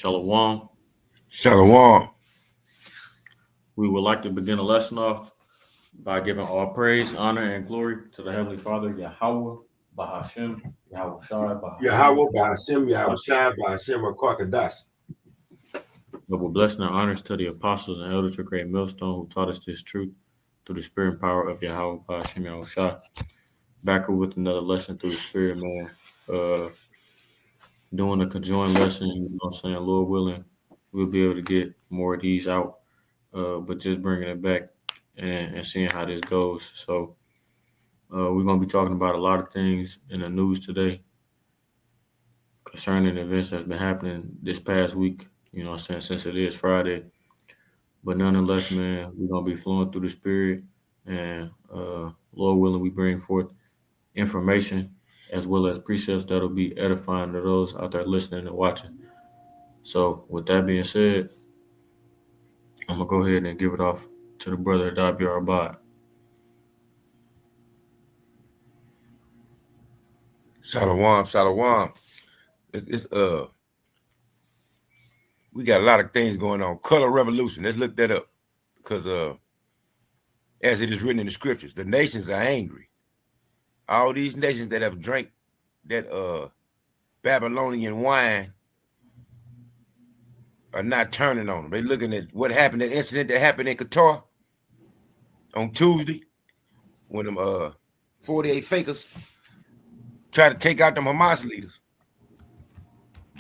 Shalom. Shalom. We would like to begin the lesson off by giving all praise, honor, and glory to the Heavenly Father, Yahweh, Bahashem, Yahweh Shai, Bahashem. Yahweh Ba'ashem, Yahweh Shai, Ba'ashem, Kwakadash. Double blessing and honors to the apostles and elders of Great Millstone who taught us this truth through the spirit and power of Yahweh, Bahashem, Yahweh Shai. Back with another lesson through the spirit, man. Doing a conjoined lesson, you know what I'm saying? Lord willing, we'll be able to get more of these out. But just bringing it back and seeing how this goes. So we're going to be talking about a lot of things in the news today concerning events that's been happening this past week, you know what I'm saying, since it is Friday. But nonetheless, man, we're going to be flowing through the spirit and Lord willing, we bring forth information as well as precepts that'll be edifying to those out there listening and watching. So with that being said, I'm going to go ahead and give it off to the brother Dabi Abad. Shalom. It's we got a lot of things going on. Color revolution. Let's look that up. Because as it is written in the scriptures, the nations are angry. All these nations that have drank that Babylonian wine are not turning on them. They're looking at what happened, that incident that happened in Qatar on Tuesday when them 48 fakers try to take out them Hamas leaders.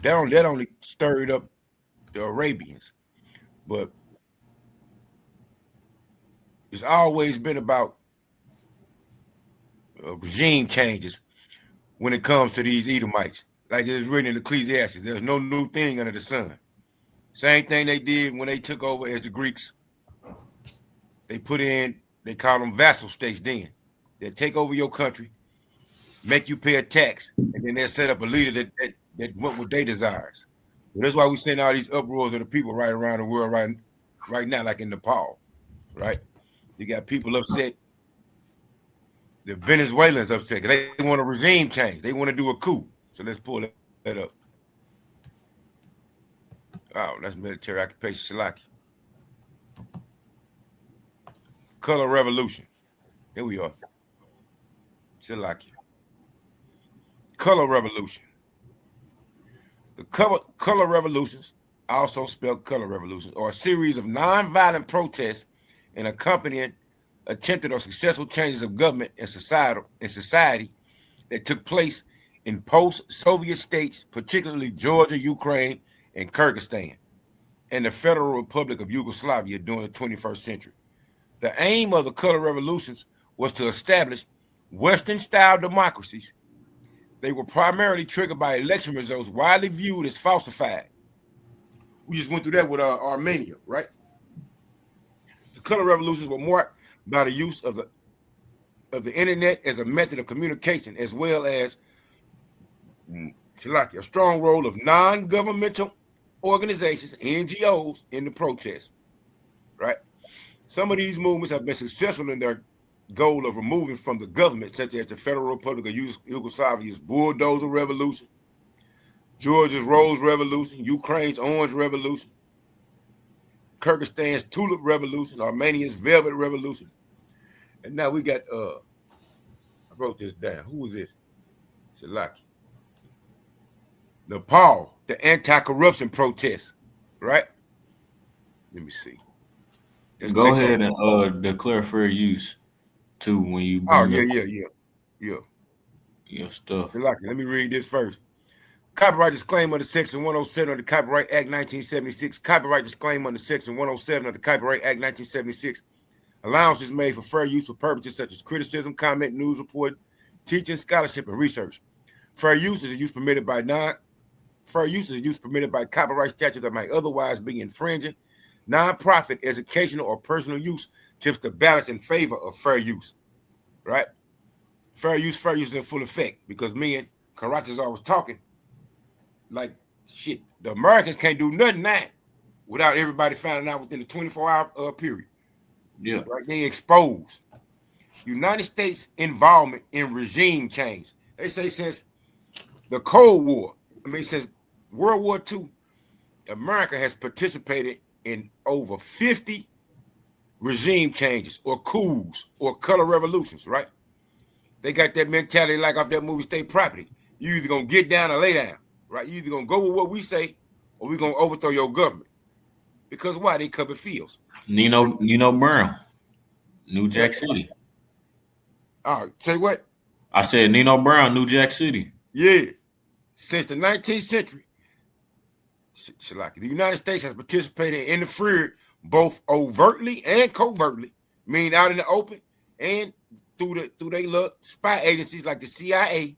That only stirred up the Arabians, but it's always been about regime changes when it comes to these Edomites. Like it is written in Ecclesiastes, there's no new thing under the sun. Same thing they did when they took over as the Greeks. They call them vassal states then. They'll take over your country, make you pay a tax, and then they'll set up a leader that went with their desires. That's why we send all these uproars of the people right around the world right now, like in Nepal, right? You got people upset. The Venezuelans upset. They want a regime change. They want to do a coup. So let's pull that up. Oh, that's military occupation. Salaki. Color revolution. Here we are. Salaki. Color revolution. The color revolutions, also spelled color revolutions, are a series of nonviolent protests and accompanying attempted or successful changes of government and society that took place in post-Soviet states, particularly Georgia, Ukraine, and Kyrgyzstan, and the Federal Republic of Yugoslavia during the 21st century. The aim of the color revolutions was to establish Western-style democracies. They were primarily triggered by election results widely viewed as falsified. We just went through that with Armenia, right? The color revolutions were marked by the use of the internet as a method of communication, as well as a strong role of non-governmental organizations, NGOs, in the protests, right? Some of these movements have been successful in their goal of removing from the government, such as the Federal Republic of Yugoslavia's bulldozer revolution, Georgia's Rose Revolution, Ukraine's Orange Revolution, Kyrgyzstan's Tulip Revolution, Armenia's Velvet Revolution. And now we got, I wrote this down. Who was this? Shalaki. Nepal, the anti-corruption protests, right? Let me see. Go ahead and declare fair use too when you bring your stuff. Shalaki. Let me read this first. Copyright disclaimer under Section 107 of the Copyright Act 1976. Copyright disclaimer under Section 107 of the Copyright Act 1976. Allowances made for fair use for purposes such as criticism, comment, news report, teaching, scholarship, and research. Fair use is a use permitted by copyright statute that might otherwise be infringing. Non-profit, educational, or personal use tips the balance in favor of fair use. Right? Fair use is in full effect because me and Karachazar was talking. Like, shit, the Americans can't do nothing now without everybody finding out within the 24-hour period. Yeah. Right? They exposed United States involvement in regime change. They say since the Cold War, since World War II, America has participated in over 50 regime changes or coups or color revolutions, right? They got that mentality like off that movie State Property. You either gonna get down or lay down, right? You either gonna go with what we say or we're gonna overthrow your government. Because why? They cover fields. Nino Brown, New Jack What? City. All right, say what? I said Nino Brown, New Jack City. Yeah. Since the 19th century, the United States has participated and interfered both overtly and covertly, meaning out in the open and through their little spy agencies like the CIA,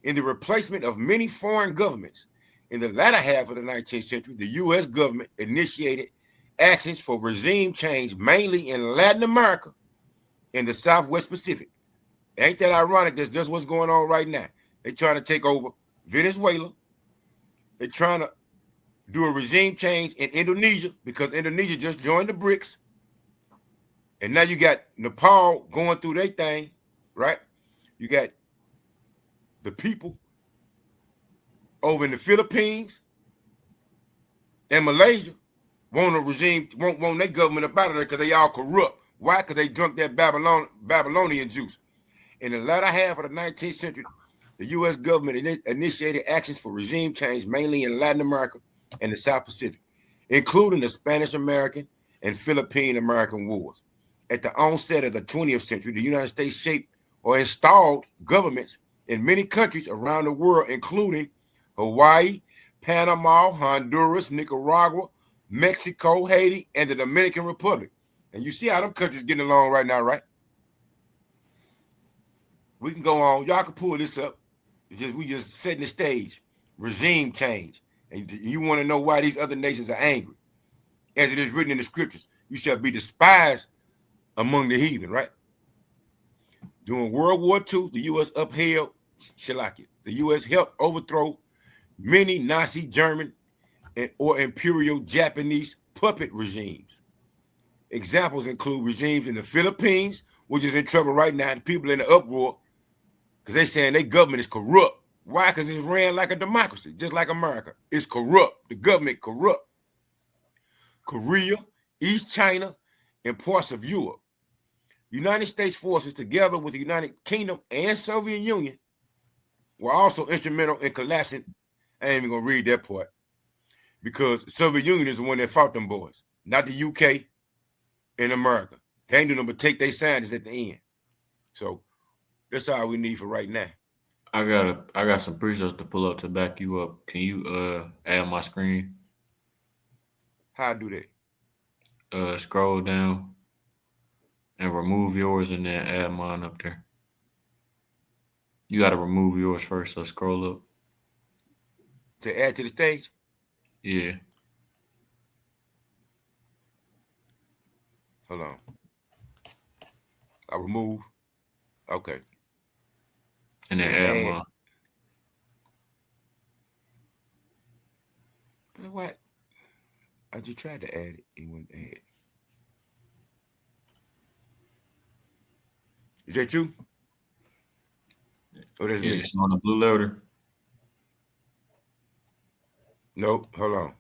in the replacement of many foreign governments. In the latter half of the 19th century, the U.S. government initiated actions for regime change, mainly in Latin America and the Southwest Pacific. Ain't that ironic? That's just what's going on right now. They're trying to take over Venezuela. They're trying to do a regime change in Indonesia because Indonesia just joined the BRICS. And now you got Nepal going through their thing, right? You got the people over in the Philippines and Malaysia want a regime, want their government up out of there because they all corrupt. Why? Because they drunk that Babylonian juice. In the latter half of the 19th century, the U.S. government initiated actions for regime change, mainly in Latin America and the South Pacific, including the Spanish-American and Philippine-American wars. At the onset of the 20th century, the United States shaped or installed governments in many countries around the world, including Hawaii, Panama, Honduras, Nicaragua, Mexico, Haiti, and the Dominican Republic. And you see how them countries getting along right now, right? We can go on. Y'all can pull this up. We just setting the stage. Regime change. And you want to know why these other nations are angry. As it is written in the scriptures, you shall be despised among the heathen, right? During World War II, the U.S. upheld Shalakia. The U.S. helped overthrow many Nazi German or Imperial Japanese puppet regimes. Examples include regimes in the Philippines, which is in trouble right now. The people in the uproar because they're saying their government is corrupt. Why? Because it's ran like a democracy, just like America. It's corrupt. The government corrupt. Korea, East China, and parts of Europe. United States forces, together with the United Kingdom and Soviet Union, were also instrumental in collapsing. I ain't even gonna read that part because the Soviet Union is the one that fought them boys, not the UK and America. They ain't doing nothing but take their scientists at the end. So that's all we need for right now. I got some precepts to pull up to back you up. Can you add my screen? How I do that? Scroll down and remove yours and then add mine up there. You got to remove yours first, so scroll up. To add to the stage? Yeah. Hold on. I remove. Okay. And then add mine. What? I just tried to add it. It wouldn't add. Is that you? Oh, that's me. It's on the blue letter. Nope. Hold on.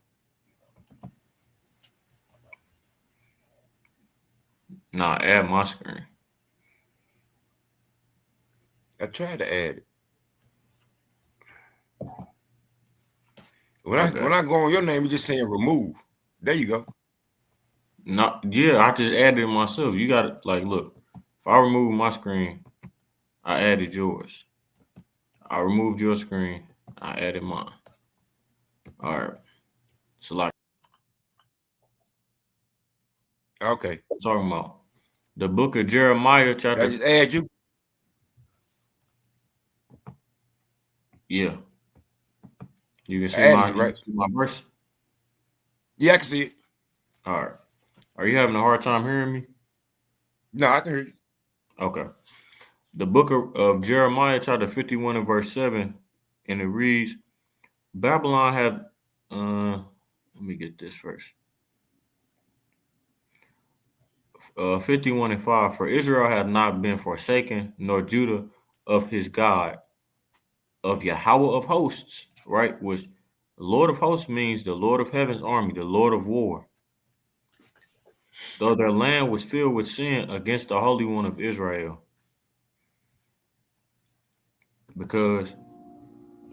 Nah, add my screen. I tried to add it. When I go on your name, it's just saying remove. There you go. No, yeah, I just added it myself. You got to, like, look. If I remove my screen, I added yours. I removed your screen, I added mine. All right. So, like, okay. I'm talking about the book of Jeremiah, chapter. I just add you. Yeah. You can see right? See my verse? Yeah, I can see it. All right. Are you having a hard time hearing me? No, I can hear you. Okay. The book of Jeremiah, chapter 51 and verse 7, and it reads, Babylon had, let me get this first. 51 and 5, for Israel had not been forsaken, nor Judah of his God, of Yahweh of hosts, right? Which The Lord of hosts means the Lord of heaven's army, the Lord of war. Though their land was filled with sin against the Holy One of Israel. Because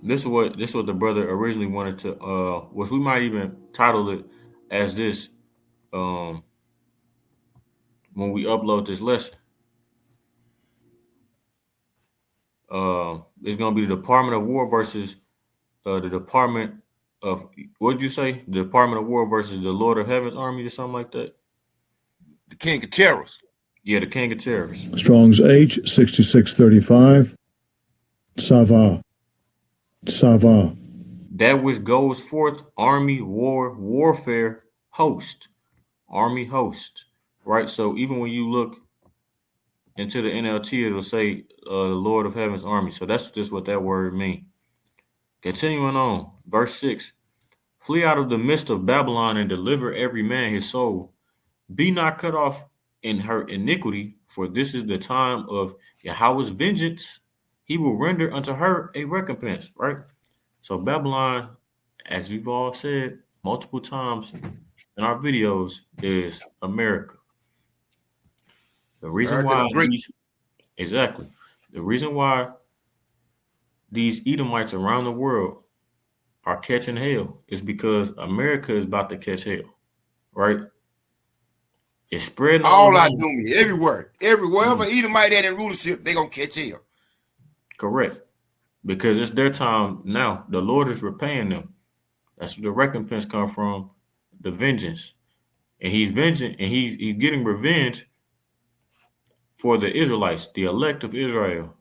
this is what the brother originally wanted to which we might even title it as this um when we upload this lesson. It's gonna be the Department of War versus the Department of what did you say? The Department of War versus the Lord of Heaven's army or something like that? The king of terrors. Yeah, the king of terrors. Strong's H6635. Sava. Sava. That which goes forth, army, warfare, host. Army host. Right? So even when you look into the NLT, it'll say the Lord of Heaven's army. So that's just what that word means. Continuing on, verse 6. Flee out of the midst of Babylon and deliver every man his soul. Be not cut off in her iniquity, for this is the time of Yahweh's vengeance. He will render unto her a recompense, right? So Babylon, as we've all said multiple times in our videos, is America. The reason why exactly. The reason why these Edomites around the world are catching hell is because America is about to catch hell, right? It's spreading all I do me everywhere. Wherever Edomite at in rulership, they gonna catch hell. Correct. Because it's their time now. The Lord is repaying them. That's where the recompense comes from, the vengeance. And he's vengeing and he's getting revenge for the Israelites, the elect of Israel.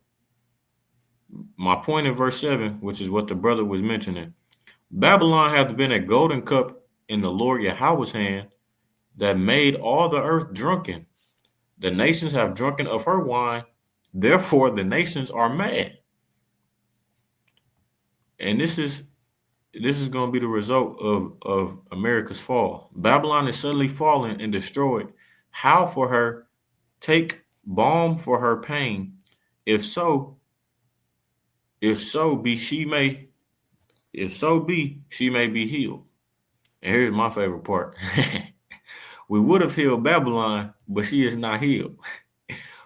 My point in verse 7, which is what the brother was mentioning. Babylon hath been a golden cup in the Lord Yahweh's hand that made all the earth drunken. The nations have drunken of her wine, therefore the nations are mad. And this is going to be the result of America's fall. Babylon is suddenly fallen and destroyed. How for her? Take balm for her pain. If so be she may be healed. And here's my favorite part. We would have healed Babylon, but she is not healed.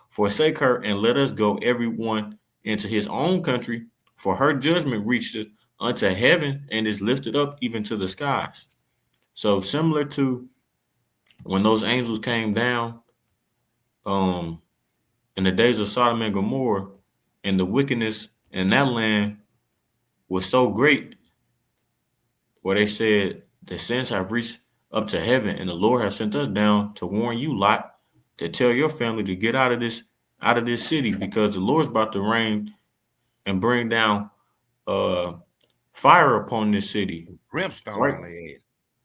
Forsake her and let us go everyone into his own country, for her judgment reacheth unto heaven and is lifted up even to the skies. So similar to when those angels came down in the days of Sodom and Gomorrah, and the wickedness in that land was so great, where they said the sins have reached up to heaven, and the Lord has sent us down to warn you, Lot, to tell your family to get out of this city, because the Lord's about to rain and bring down fire upon this city. Brimstone, right?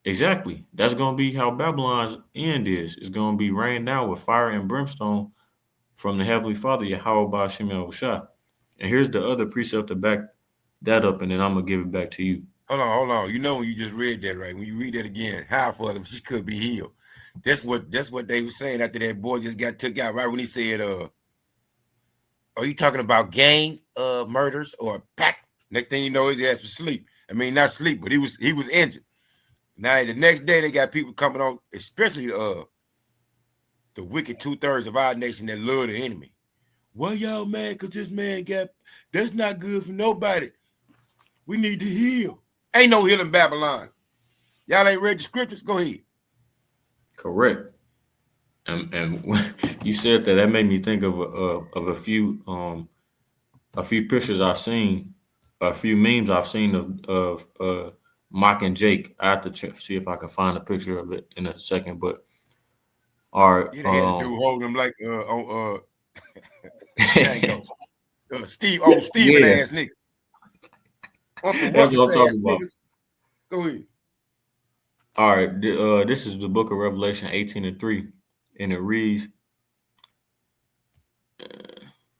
Exactly. That's going to be how Babylon's end is. It's going to be rained down with fire and brimstone from the Heavenly Father, Yahweh Ba'Shem Yahushua. And here's the other precept to back that up, and then I'm going to give it back to you. Hold on. You know when you just read that, right? When you read that again, how for them she could be healed. That's what they were saying after that boy just got took out, right? When he said, are you talking about gang murders or pack? Next thing you know, his ass was asleep. I mean, not sleep, but he was injured. Now the next day they got people coming on, especially the wicked 2/3 of our nation that love the enemy. Well, y'all mad because this man that's not good for nobody. We need to heal. Ain't no healing Babylon. Y'all ain't read the scriptures? Go ahead. Correct. And you said that made me think of a few pictures I've seen, a few memes I've seen of Mike and Jake. I have to see if I can find a picture of it in a second. But our they had to do holding them like on Steve Steven ass nigga. That's what I'm talking about. Go ahead. All right, this is the book of Revelation 18:3, and it reads,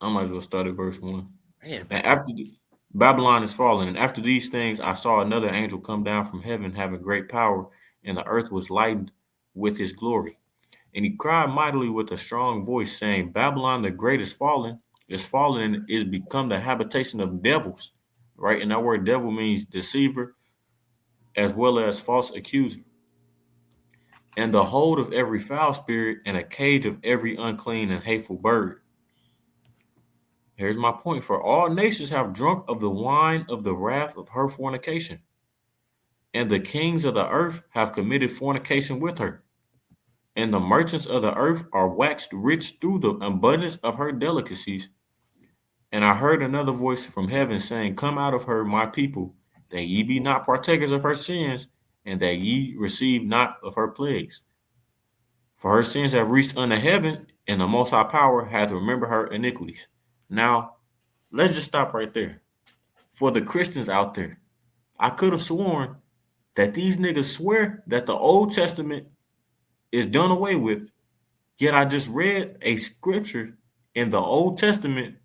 I might as well start at verse 1. And after Babylon is fallen, and after these things I saw another angel come down from heaven, having great power, and the earth was lightened with his glory. And he cried mightily with a strong voice, saying, Babylon the great is fallen and is become the habitation of devils. Right? And that word devil means deceiver, as well as false accuser, and the hold of every foul spirit, and a cage of every unclean and hateful bird. Here's my point. For all nations have drunk of the wine of the wrath of her fornication, and the kings of the earth have committed fornication with her, and the merchants of the earth are waxed rich through the abundance of her delicacies. And I heard another voice from heaven saying, Come out of her, my people, that ye be not partakers of her sins, and that ye receive not of her plagues. For her sins have reached unto heaven, and the Most High Power hath remembered her iniquities. Now, let's just stop right there. For the Christians out there, I could have sworn that these niggas swear that the Old Testament is done away with, yet I just read a scripture in the Old Testament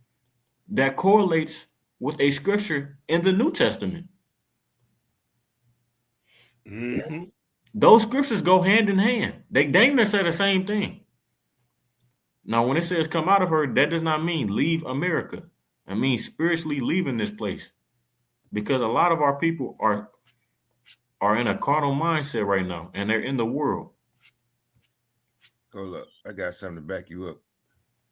that correlates with a scripture in the New Testament. Mm-hmm. Those scriptures go hand in hand. They dang near say the same thing. Now, when it says come out of her, that does not mean leave America. It means spiritually leaving this place. Because a lot of our people are in a carnal mindset right now, and they're in the world. Hold up. I got something to back you up.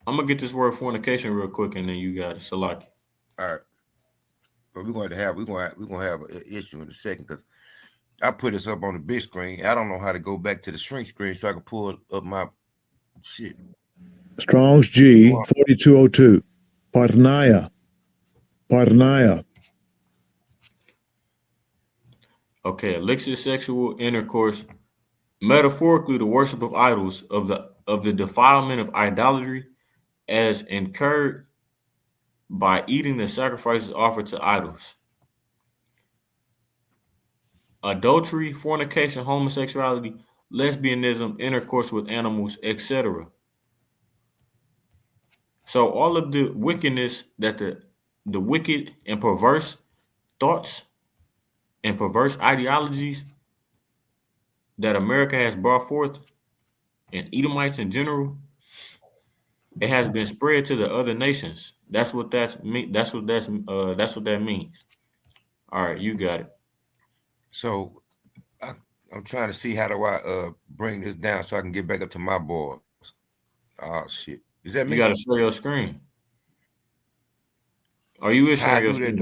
I'm going to get this word fornication real quick, and then you got it. Salaki. All right. But we're gonna have an issue in a second, because I put this up on the big screen. I don't know how to go back to the shrink screen so I can pull up my shit. Strong's G 4202. Parnaya. Okay, illicit sexual intercourse, metaphorically the worship of idols, of the defilement of idolatry, as incurred by eating the sacrifices offered to idols. Adultery, fornication, homosexuality, lesbianism, intercourse with animals, etc. So all of the wickedness that the wicked and perverse thoughts and perverse ideologies that America has brought forth, and Edomites in general, it has been spread to the other nations. That's what that means. That's what that means. All right, you got it. So I'm trying to see how do I bring this down so I can get back up to my boys. Oh shit. Is that me? You got to share your screen. Are you sharing your screen?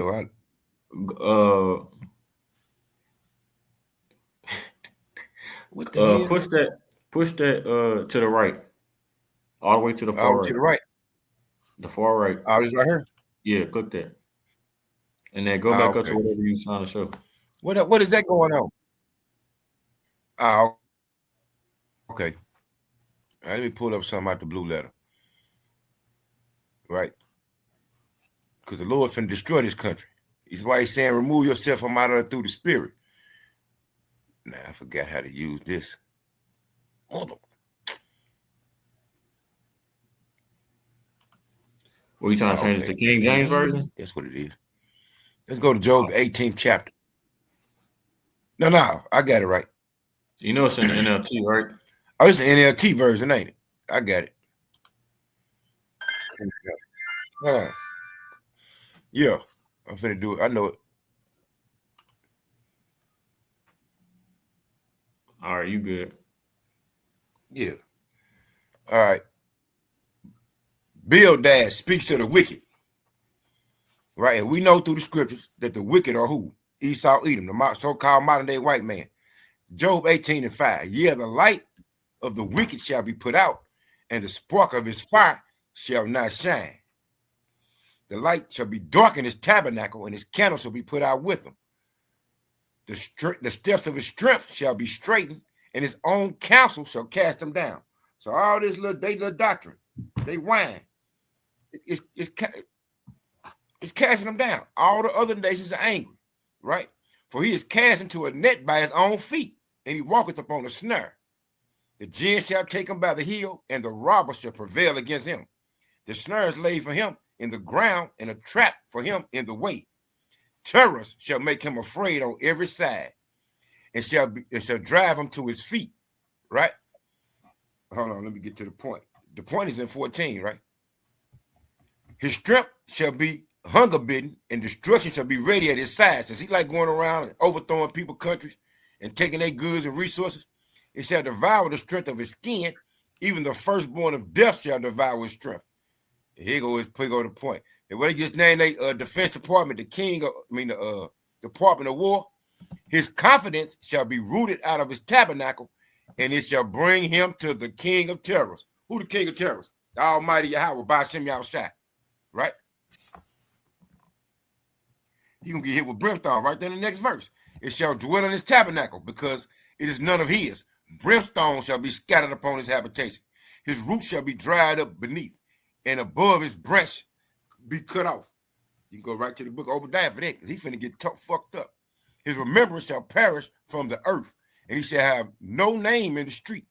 What the hell? Push that to the right. All the way to the far right. To the right. The far right. Oh, this right here? Yeah, click that. And then go back up to whatever you're trying to show. What is that going on? Oh, okay. All right, let me pull up something out the blue letter. Right. Because the Lord finna destroy this country. That's why he's saying remove yourself from out of it through the spirit. Now I forgot how to use this. Hold on. Were you trying to change it to King James Version? That's what it is. Let's go to Job, 18th chapter. No, I got it right. You know it's in the NLT, right? Oh, it's the NLT version, ain't it? I got it. Yeah, I'm finna do it. I know it. All right, you good. Yeah. All right. Bildad speaks to the wicked. Right? And we know through the scriptures that the wicked are who? Esau, Edom, the so-called modern-day white man. Job 18:5. Yeah, the light of the wicked shall be put out, and the spark of his fire shall not shine. The light shall be dark in his tabernacle, and his candle shall be put out with him. The steps of his strength shall be straightened, and his own counsel shall cast him down. So all this little doctrine, they whine. It's casting them down. All the other nations are angry, right? For he is cast into a net by his own feet, and he walketh upon a snare. The gin shall take him by the heel, and the robber shall prevail against him. The snare is laid for him in the ground, and a trap for him in the way. Terrors shall make him afraid on every side, and shall drive him to his feet, right? Hold on, let me get to the point. The point is in 14, right? His strength shall be hunger bidden, and destruction shall be ready at his side. Since he like going around and overthrowing people's countries, and taking their goods and resources. It shall devour the strength of his skin. Even the firstborn of death shall devour his strength. And here go the point. And what they just named a Defense Department, the Department of War. His confidence shall be rooted out of his tabernacle, and it shall bring him to the King of Terrors. Who the King of Terrors? The Almighty Yahweh, Ba'ashem Yahushua, right? He gonna get hit with brimstone right there in the next verse. It shall dwell in his tabernacle, because it is none of his. Brimstone shall be scattered upon his habitation. His roots shall be dried up beneath, and above his branch be cut off. You can go right to the book of Obadiah for that, because he's finna get fucked up. His remembrance shall perish from the earth, and he shall have no name in the street.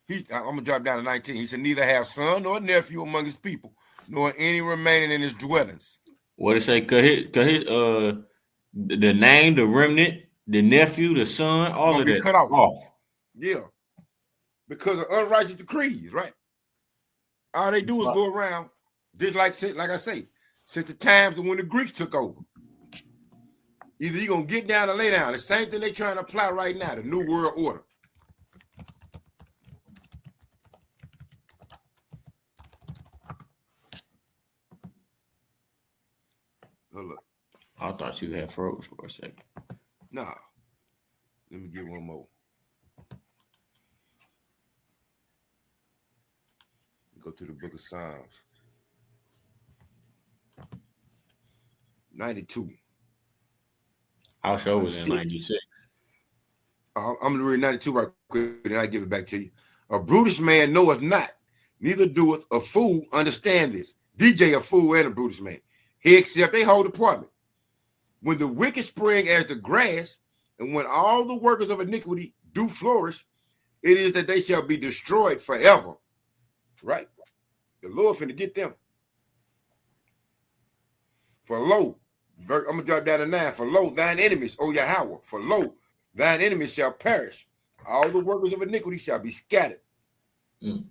I'm gonna drop down to 19. He shall neither have son nor nephew among his people, nor any remaining in his dwellings. What it say? The name, the remnant, the nephew, the son, all of that cut off. Yeah, because of unrighteous decrees, right? All they do is go around, just like I say, since the times when the Greeks took over. Either you're gonna get down or lay down. The same thing they trying to apply right now, the New World Order. Hold up. I thought you had froze for a second. Nah. Let me get one more. Go to the book of Psalms. 92. Our show was in 96. I'm going to read 92 right quick, and I give it back to you. A brutish man knoweth not, neither doeth a fool understand this. DJ a fool and a brutish man. He accept a whole department. When the wicked spring as the grass, and when all the workers of iniquity do flourish, it is that they shall be destroyed forever. Right? The Lord finna get them. For lo, I'm going to drop down to 9. For lo, thine enemies, O Yahweh. For lo, thine enemies shall perish. All the workers of iniquity shall be scattered. Mm.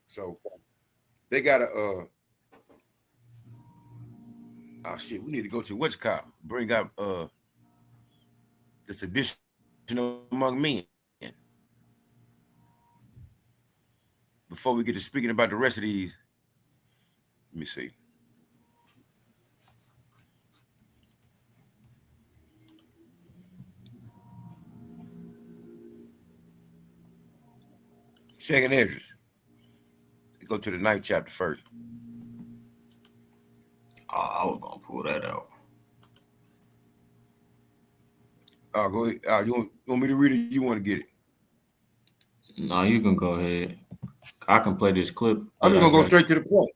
So they gotta oh shit, we need to go to what's called bring up the sedition among men before we get to speaking about the rest of these. Let me see. Second Ezra. Go to the 9th chapter first. Oh, I was gonna pull that out. Go ahead. You want me to read it? You want to get it? No, you can go ahead. I can play this clip. I'm just gonna go straight to the point.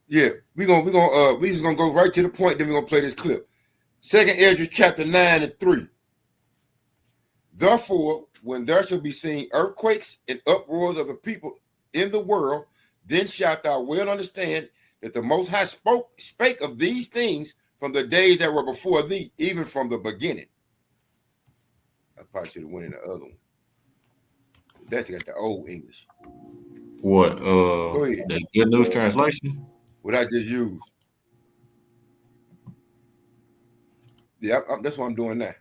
Yeah, we just gonna go right to the point. Then we're gonna play this clip. Second Ezra chapter 9 and 3. Therefore, when there shall be seen earthquakes and uproars of the people in the world, then shalt thou well understand that the Most High spake of these things from the days that were before thee, even from the beginning. I probably should have went in the other one. That's got the old English. What? Go ahead. The Good News Translation? What I just used. Yeah, that's what I'm doing now.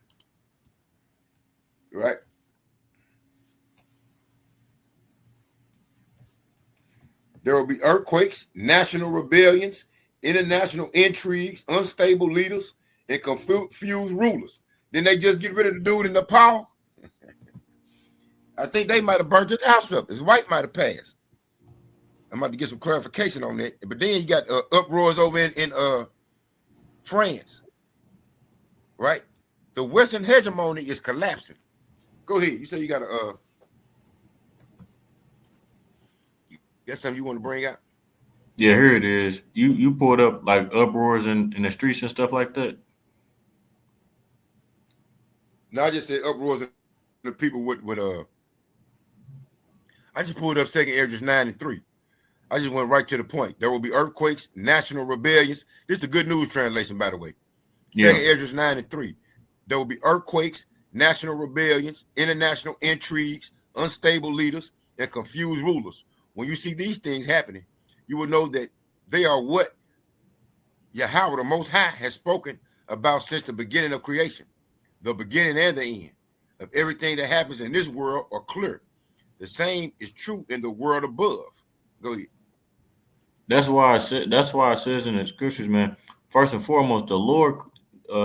Right? There will be earthquakes, national rebellions, international intrigues, unstable leaders, and confused rulers. Then they just get rid of the dude in the power. I think they might have burnt his house up. His wife might have passed. I'm about to get some clarification on that. But then you got uproars over in France, right? The Western hegemony is collapsing. Go ahead. You say you got a that's something you want to bring out? Yeah, here it is. You pulled up like uproars in the streets and stuff like that? No, I just said uproars in the people with I just pulled up Second Ezra 9 and 3. I just went right to the point. There will be earthquakes, national rebellions. This is the Good News translation, by the way. Yeah. Second Ezra 9 and 3. There will be earthquakes, national rebellions, international intrigues, unstable leaders, and confused rulers. When you see these things happening, you will know that They are what Yahweh, the Most High, has spoken about since the beginning of creation. The beginning and the end of everything that happens in this world are clear. The same is true in the world above. Go ahead. That's why it says in the scriptures, man. First and foremost, the Lord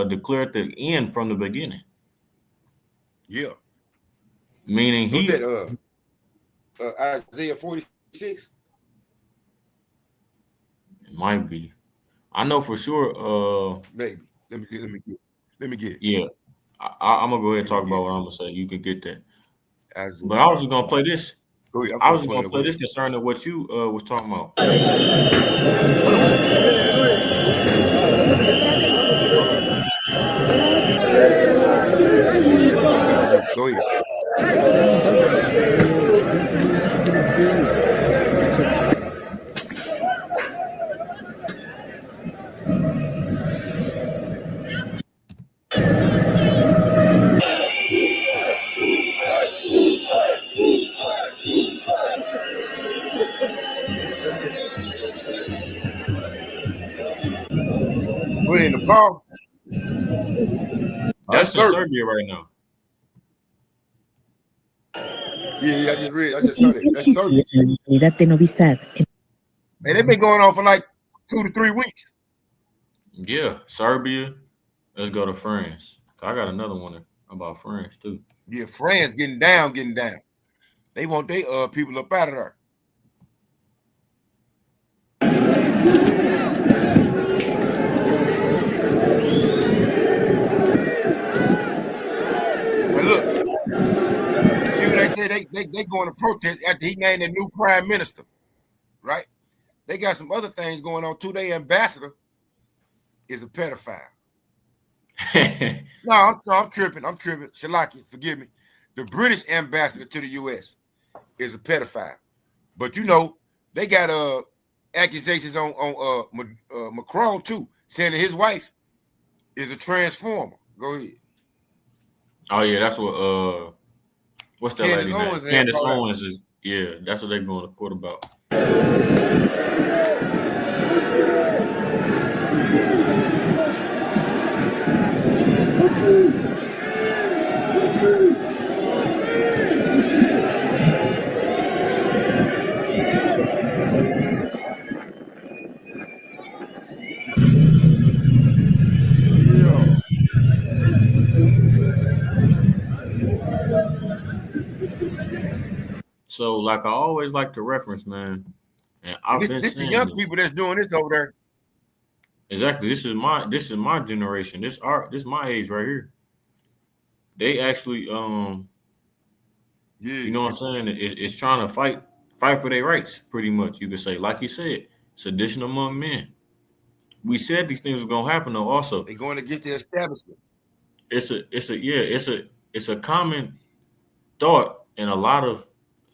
declared the end from the beginning. Yeah. Meaning What's that? Isaiah 46. It might be. I know for sure. Maybe. Let me get it. Yeah. I'm gonna go ahead and talk about what I'm gonna say. You can get that. Isaiah. But I was just gonna play this. Go ahead. I was just gonna play this concerning what you was talking about. Go ahead. Put it in the Paul. That's in Serbia right now. Yeah, I just read. I just saw that. That's Serbia. Man, they've been going on for like 2 to 3 weeks. Yeah, Serbia. Let's go to France. I got another one about France too. Yeah, France getting down. They want their people up out of there. But look, see what they say? They going to protest after he named a new prime minister, right? They got some other things going on too. Their ambassador is a pedophile. No, I'm tripping. Shalaki, forgive me. The British ambassador to the U.S. is a pedophile. But you know, they got accusations on Macron too, saying that his wife is a transformer. Go ahead. Oh yeah, that's what what's that lady name? Candace Owens is. Yeah, that's what they're going to court about. So, like I always like to reference, man, and I've been this saying the young people that's doing this over there. Exactly. This is my generation. This is my age right here. They actually you know what I'm saying? It's trying to fight for their rights, pretty much. You could say, like you said, sedition among men. We said these things were gonna happen though. Also, they're going against the establishment. It's a common thought in a lot of,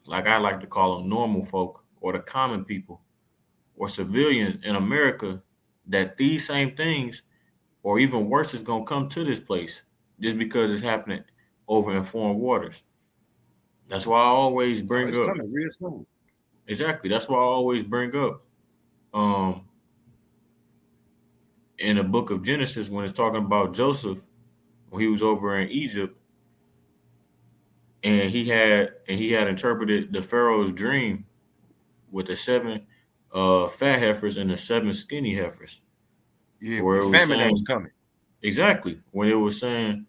like I like to call them, normal folk or the common people or civilians in America, that these same things or even worse is gonna come to this place just because it's happening over in foreign waters. That's why I always bring it's up. Coming real soon. Exactly. That's why I always bring up in the book of Genesis when it's talking about Joseph when he was over in Egypt and he had interpreted the Pharaoh's dream with the 7 fat heifers and the 7 skinny heifers. Yeah, where the famine that was coming. Exactly. When it was saying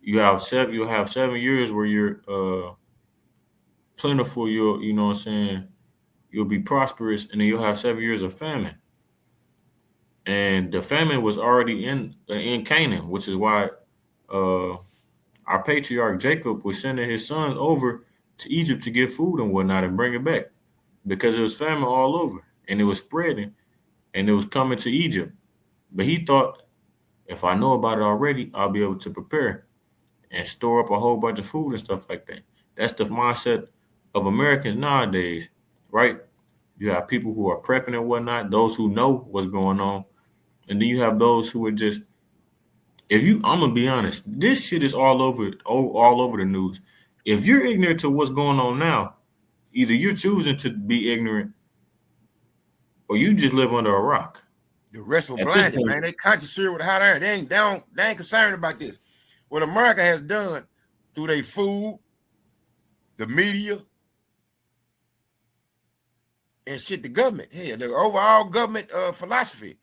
you'll have 7 years where you're plentiful, you know what I'm saying, you'll be prosperous, and then you'll have 7 years of famine. And the famine was already in Canaan, which is why our patriarch Jacob was sending his sons over to Egypt to get food and whatnot and bring it back, because it was famine all over and it was spreading and it was coming to Egypt. But he thought, if I know about it already, I'll be able to prepare and store up a whole bunch of food and stuff like that. That's the mindset of Americans nowadays, right? You have people who are prepping and whatnot, those who know what's going on. And then you have those who are just, I'm gonna be honest, this shit is all over the news. If you're ignorant to what's going on now, either you're choosing to be ignorant or you just live under a rock. The rest were At this blinded, point- man. They conscious with hot iron. They ain't concerned about this. What America has done through their food, the media, and shit, the government, the overall government philosophy.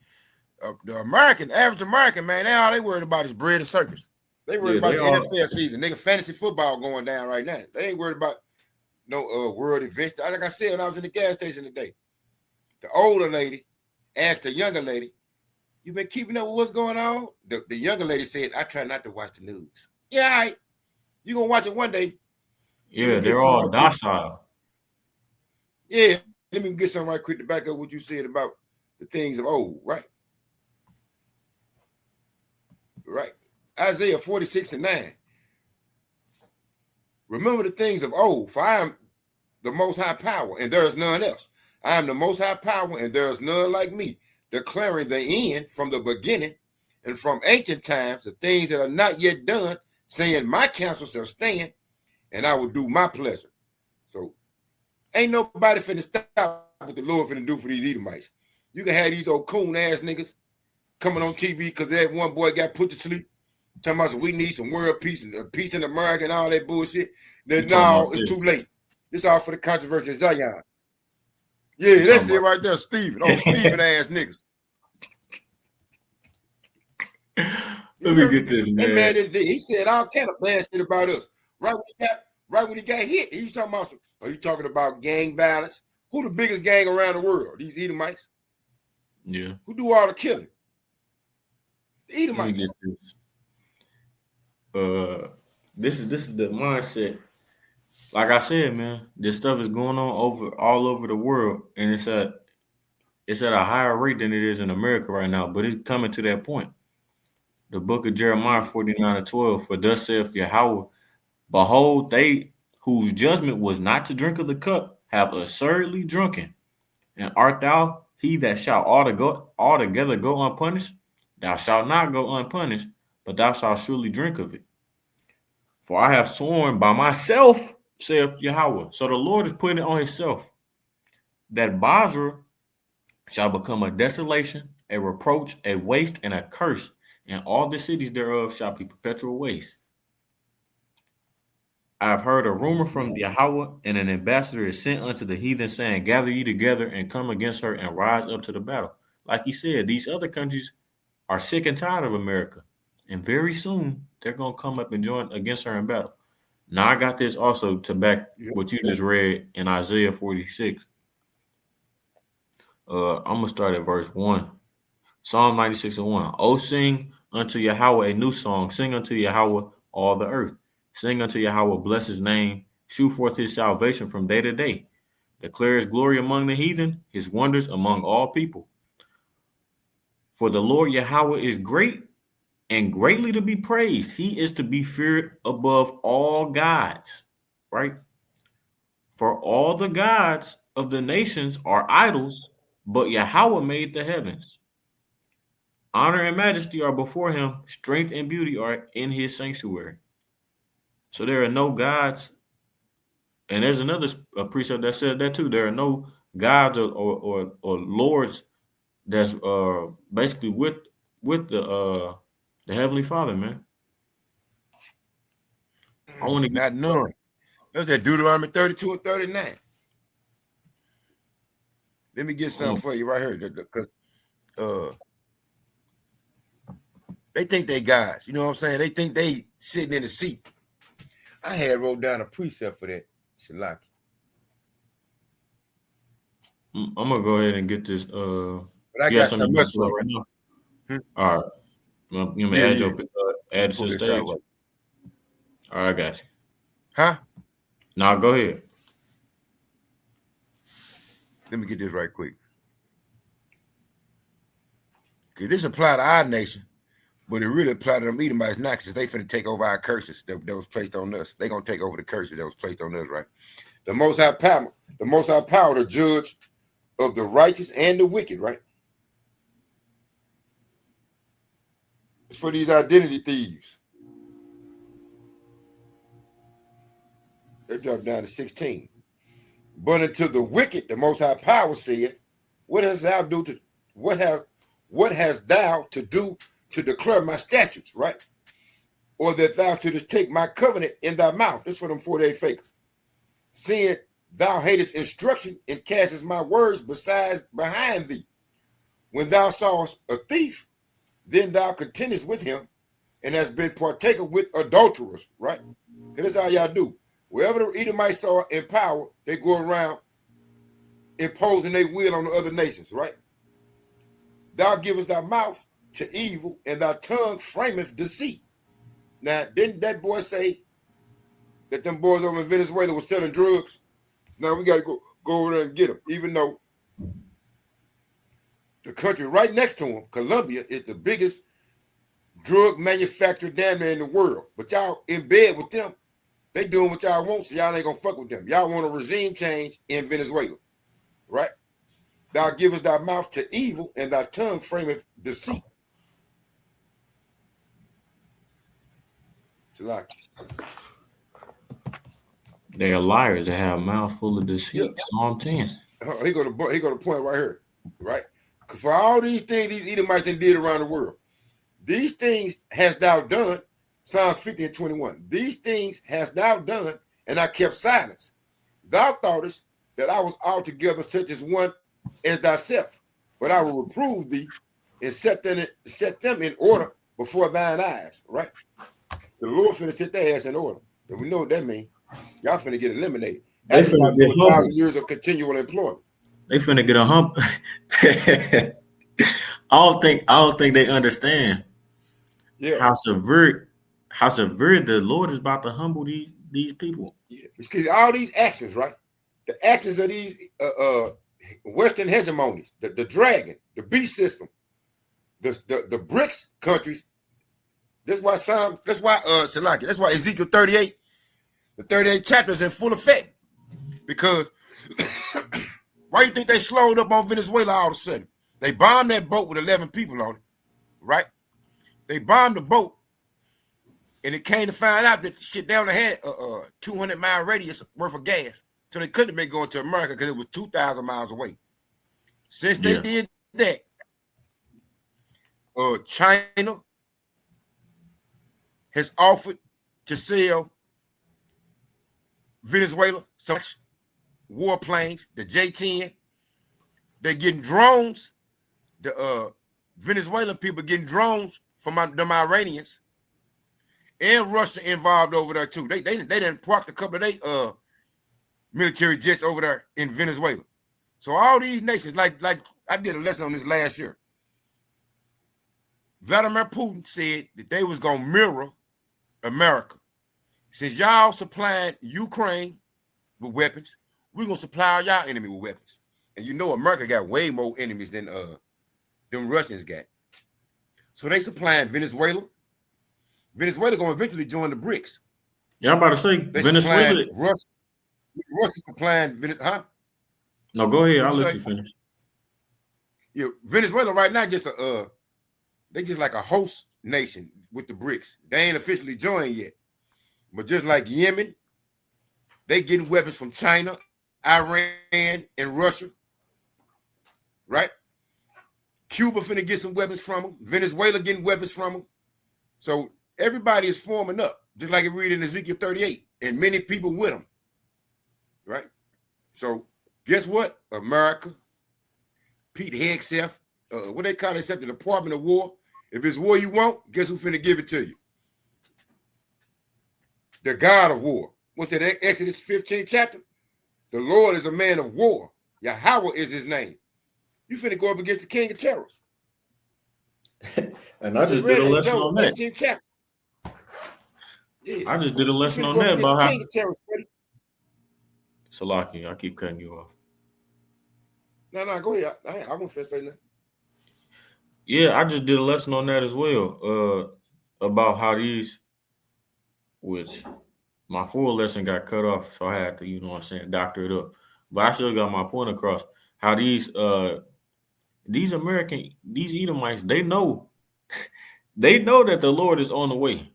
The average American, man, all they worried about is bread and circus. They worried about the NFL season. Nigga, fantasy football going down right now. They ain't worried about no world events. Like I said when I was in the gas station today, the older lady asked the younger lady, "You been keeping up with what's going on?" The younger lady said, "I try not to watch the news." Yeah, all right. You gonna watch it one day. Yeah, they're all docile. Yeah, let me get something right quick to back up what you said about the things of old, right? Right. Isaiah 46:9. Remember the things of old, for I am the most high power, and there is none else. I am the most high power, and there is none like me, declaring the end from the beginning and from ancient times, the things that are not yet done, saying my counsel shall stand, and I will do my pleasure. So ain't nobody finna stop what the Lord finna do for these Edomites. You can have these old coon ass niggas coming on TV because that one boy got put to sleep, talking about we need some world peace and peace in America and all that bullshit. Then no, it's too late. It's all for the controversy of Zion. Yeah, that's it right there, Stephen. Oh, Stephen ass niggas. Let me get this, man. Hey, man, he said all kind of bad shit about us. Right when he got hit, he was talking about are you talking about gang violence? Who the biggest gang around the world? These Edomites. Yeah. Who do all the killing? The Edomites. Let me get this. This is the mindset. Like I said, man, this stuff is going on all over the world, and it's at a higher rate than it is in America right now. But it's coming to that point. The book of Jeremiah 49:12. For thus saith Yahweh, behold, they whose judgment was not to drink of the cup have assuredly drunken. And art thou he that shall altogether go unpunished? Thou shalt not go unpunished, but thou shalt surely drink of it. For I have sworn by myself, saith Yahweh. So the Lord is putting it on himself, that Basra shall become a desolation, a reproach, a waste, and a curse, and all the cities thereof shall be perpetual waste. I have heard a rumor from Yahweh, and an ambassador is sent unto the heathen, saying, gather ye together and come against her and rise up to the battle. Like he said, these other countries are sick and tired of America, and very soon they're going to come up and join against her in battle. Now, I got this also to back what you just read in Isaiah 46. I'm going to start at verse 1. Psalm 96:1. Oh, sing unto Yahweh a new song. Sing unto Yahweh all the earth. Sing unto Yahweh, bless his name. Shew forth his salvation from day to day. Declare his glory among the heathen, his wonders among all people. For the Lord Yahweh is great and greatly to be praised. He is to be feared above all gods, right? For all the gods of the nations are idols, but Yahweh made the heavens. Honor and majesty are before him. Strength and beauty are in his sanctuary. So there are no gods. And there's another precept that says that too. There are no gods or lords that's basically with the Heavenly Father, man. I want to not none. That's that Deuteronomy 32 and 39. Let me get something for you right here, because they think they guys. You know what I'm saying? They think they sitting in the seat. I had wrote down a precept for that. Shalaki. I'm gonna go ahead and get this. But I got something else for right now. All right. You want me to add to the stage? All right, I got you. Huh? Now go ahead. Let me get this right quick. Because this apply to our nation, but it really apply to them Edomites not, because they finna take over our curses that was placed on us. They gonna take over the curses that was placed on us, right? The Most High power, the judge of the righteous and the wicked, right? It's for these identity thieves. They drop down to 16. But unto the wicked, the Most High power saith, what hast thou to do to declare my statutes, right? Or that thou shouldest take my covenant in thy mouth. This for them 4-day fakers. Seeing thou hatest instruction and castest my words behind thee. When thou sawest a thief, then thou contendest with him and hast been partaker with adulterers, right? Because that's how y'all do. Wherever the Edomites are in power, they go around imposing their will on the other nations, right? Thou givest thy mouth to evil, and thy tongue frameth deceit. Now, didn't that boy say that them boys over in Venezuela was selling drugs? Now we got to go over there and get them, even though the country right next to them, Colombia, is the biggest drug manufacturer down there in the world. But y'all in bed with them. They doing what y'all want, so y'all ain't gonna fuck with them. Y'all want a regime change in Venezuela, right? Thou givest thy mouth to evil, and thy tongue frameth deceit. They are liars. They have a mouth full of deceit. Yeah. Psalm 10. He got a point right here, right? For all these things these Edomites did around the world, these things hast thou done. Psalms 50 and 21. These things hast thou done, and I kept silence. Thou thoughtest that I was altogether such as one as thyself, but I will reprove thee and set them in order before thine eyes. Right? The Lord finna set their ass in order. And we know what that means. Y'all finna get eliminated. They After finna get 1,000 years of continual employment. They finna get a hump. I don't think they understand how severe the Lord is about to humble these people. Yeah, because all these actions, right? The actions of these Western hegemonies, the dragon, the beast system, the BRICS countries. That's why Ezekiel 38, the 38 chapters in full effect. Because why you think they slowed up on Venezuela all of a sudden? They bombed that boat with 11 people on it, right? They bombed the boat, and it came to find out that the shit down there had a 200-mile radius worth of gas. So they couldn't have been going to America because it was 2,000 miles away. Since they did that, China has offered to sell Venezuela such warplanes, the J-10. They're getting drones. The Venezuelan people getting drones from them Iranians, and Russia involved over there too. They didn't park a couple of their military jets over there in Venezuela. So all these nations, like I did a lesson on this last year. Vladimir Putin said that they was gonna mirror America. Since y'all supplying Ukraine with weapons, we're gonna supply y'all enemy with weapons. And you know America got way more enemies than them Russians got. So they supplying Venezuela. Venezuela gonna eventually join the BRICS. Yeah, I'm about to say Venezuela. Russia supplying huh? No, go ahead. I'll let you finish. Yeah, Venezuela right now just they just like a host nation with the BRICS. They ain't officially joined yet. But just like Yemen, they getting weapons from China, Iran, and Russia. Right? Cuba finna get some weapons from them. Venezuela getting weapons from them. So everybody is forming up, just like it read in Ezekiel 38, and many people with them. Right? So guess what? America, Pete Hegseth, what they call themselves, the Department of War. If it's war you want, guess who finna give it to you? The God of war. What's that? Exodus 15 chapter? The Lord is a man of war. Yahweh is his name. You finna go up against the king of terrors. And I just did a lesson on that. Chapter. Yeah. I just did a lesson on that about how. King of terrors, buddy. Salaki, I keep cutting you off. No, go ahead. I won't say nothing. Yeah, I just did a lesson on that as well. About how these, which my full lesson got cut off, so I had to, you know what I'm saying, doctor it up. But I still got my point across. How these Edomites, they know that the Lord is on the way.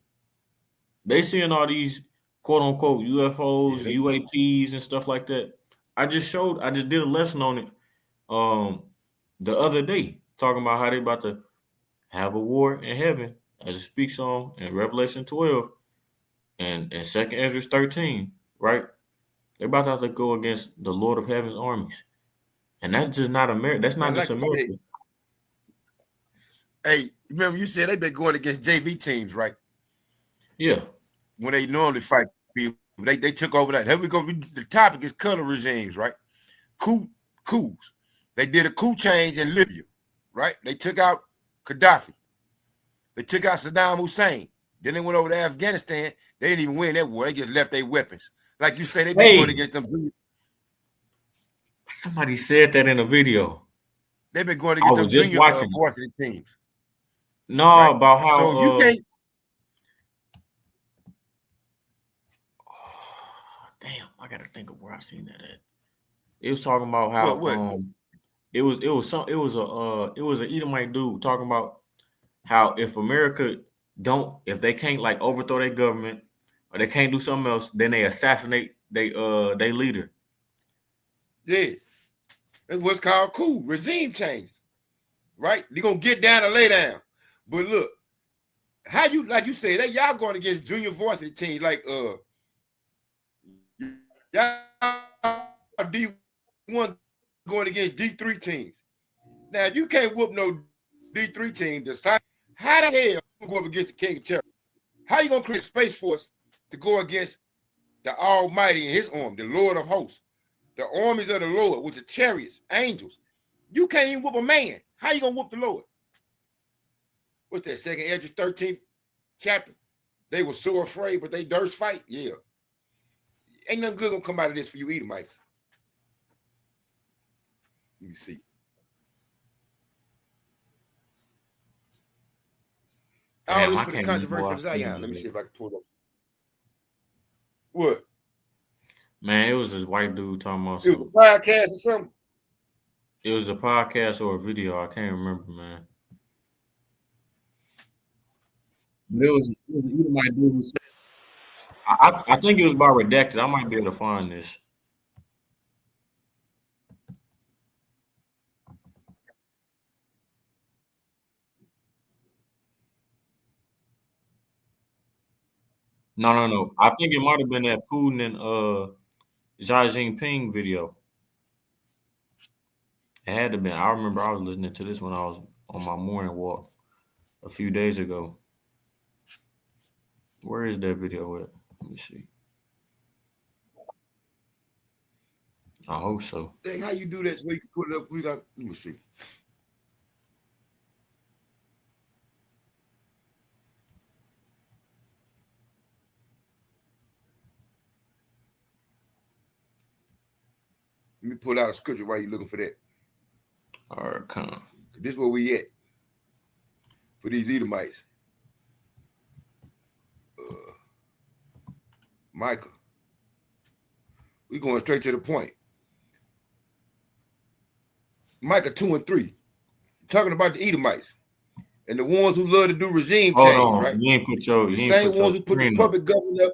They seeing all these quote unquote UFOs, UAPs, and stuff like that. I just did a lesson on it. the other day, talking about how they about to have a war in heaven, as it speaks on in Revelation 12 and 2nd Ezra 13, right? They're about to have to go against the Lord of Heaven's armies. And that's just not America. That's not Man, just like you America. said, hey, remember you said they've been going against JV teams, right? Yeah. When they normally fight people, they took over that. Here we go. The topic is color regimes, right? Coups. They did a coup change in Libya, right? They took out Gaddafi. They took out Saddam Hussein. Then they went over to Afghanistan. They didn't even win that war. They just left their weapons. Like you say, they've been going against them. Somebody said that in a video. They've been going against them junior varsity teams. No, right? About how. So you can't. Damn, I gotta think of where I seen that at. It was talking about how what? It was an Edomite dude talking about how if America if they can't like overthrow their government or they can't do something else, then they assassinate their leader. Yeah. That's what's called coup, regime changes. Right? They're gonna get down and lay down. But look, how you like you say that y'all going against junior varsity teams like y'all D1 going against D3 teams. Now you can't whoop no D3 team. How the hell you go up against the King of Terror? How you gonna create a Space Force to go against the Almighty and His arm, the Lord of Hosts, the armies of the Lord, which are chariots, angels? You can't even whoop a man. How you gonna whoop the Lord? What's that? 2nd Ezra 13th chapter. They were so afraid, but they durst fight. Yeah. Ain't nothing good gonna come out of this for you Edomites. Let me see. All this for the controversy of Zion. Let me see if I can pull it up. What? Man, it was this white dude talking about. It was a podcast or something. It was a podcast or a video. I can't remember, man. But it was an Edomite dude who said. I think it was by redacted. I might be able to find this. No. I think it might have been that Putin and Xi Jinping video. It had to be. I remember I was listening to this when I was on my morning walk a few days ago. Where is that video at? Let me see. I hope so. Dang, how you do this? Where you can put it up? Let me see. Let me pull out a scripture while you're looking for that. All right, come on. This is where we at for these Edomites. Micah. We going straight to the point. Micah 2 and 3. Talking about the Edomites and the ones who love to do regime change, right? You ain't put your the same ones who put the public government up.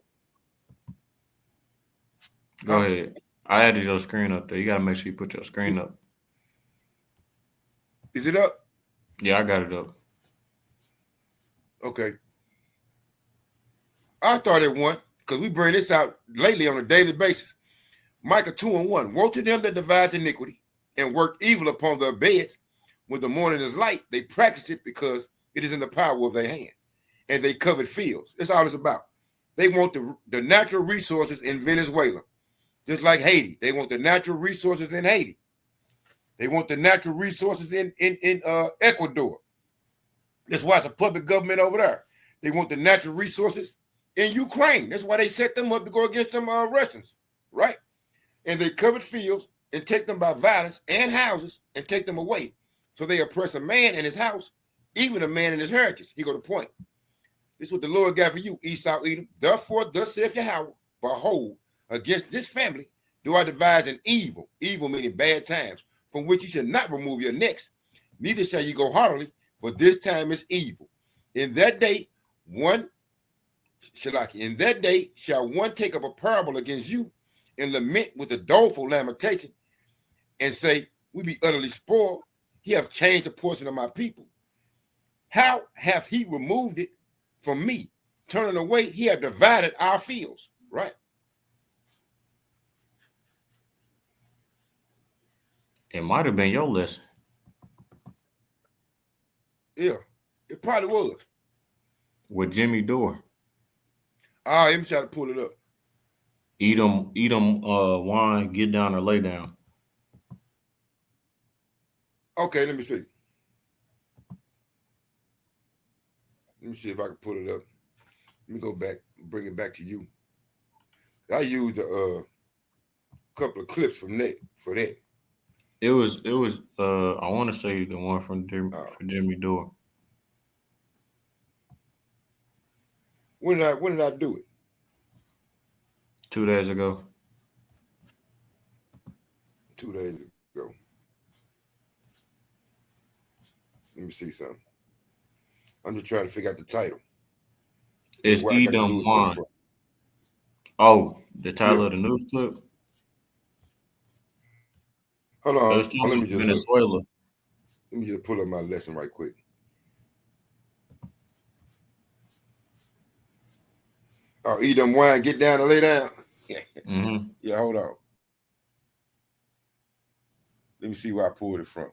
Go ahead. I added your screen up there. You gotta make sure you put your screen up. Is it up? Yeah, I got it up. Okay. I started one because we bring this out lately on a daily basis. Micah 2 and 1. Woe to them that devise iniquity and work evil upon their beds. When the morning is light, they practice it because it is in the power of their hand. And they covet fields. That's all it's about. They want the natural resources in Venezuela. Just like Haiti. They want the natural resources in Haiti. They want the natural resources in Ecuador. That's why it's a public government over there. They want the natural resources in Ukraine. That's why they set them up to go against them Russians, right? And they covet fields and take them by violence and houses and take them away. So they oppress a man in his house, even a man in his heritage. He go to point. This is what the Lord got for you, Esau, Edom. Therefore, thus saith Yahweh, behold, against this family do I devise an evil, evil meaning bad times, from which you shall not remove your necks, neither shall you go heartily, for this time is evil. In that day, shall one take up a parable against you and lament with a doleful lamentation and say, we be utterly spoiled, he have changed a portion of my people. How have he removed it from me? Turning away, he have divided our fields, right? It might have been your lesson. Yeah, it probably was. With Jimmy Dore. Let me try to pull it up. Eat them wine, get down or lay down. Okay, let me see. Let me see if I can pull it up. Let me go back, bring it back to you. I used a couple of clips from that for that. It was I want to say the one from Jimmy Dore. When did I do it? 2 days ago. 2 days ago. Let me see something. I'm just trying to figure out the title. It's Edom Wine. Oh, the title of the news clip? Hold on. Let me Venezuela. Let me just pull up my lesson right quick. Oh, Edom Wine, get down and lay down. Mm-hmm. Yeah, hold on. Let me see where I pulled it from.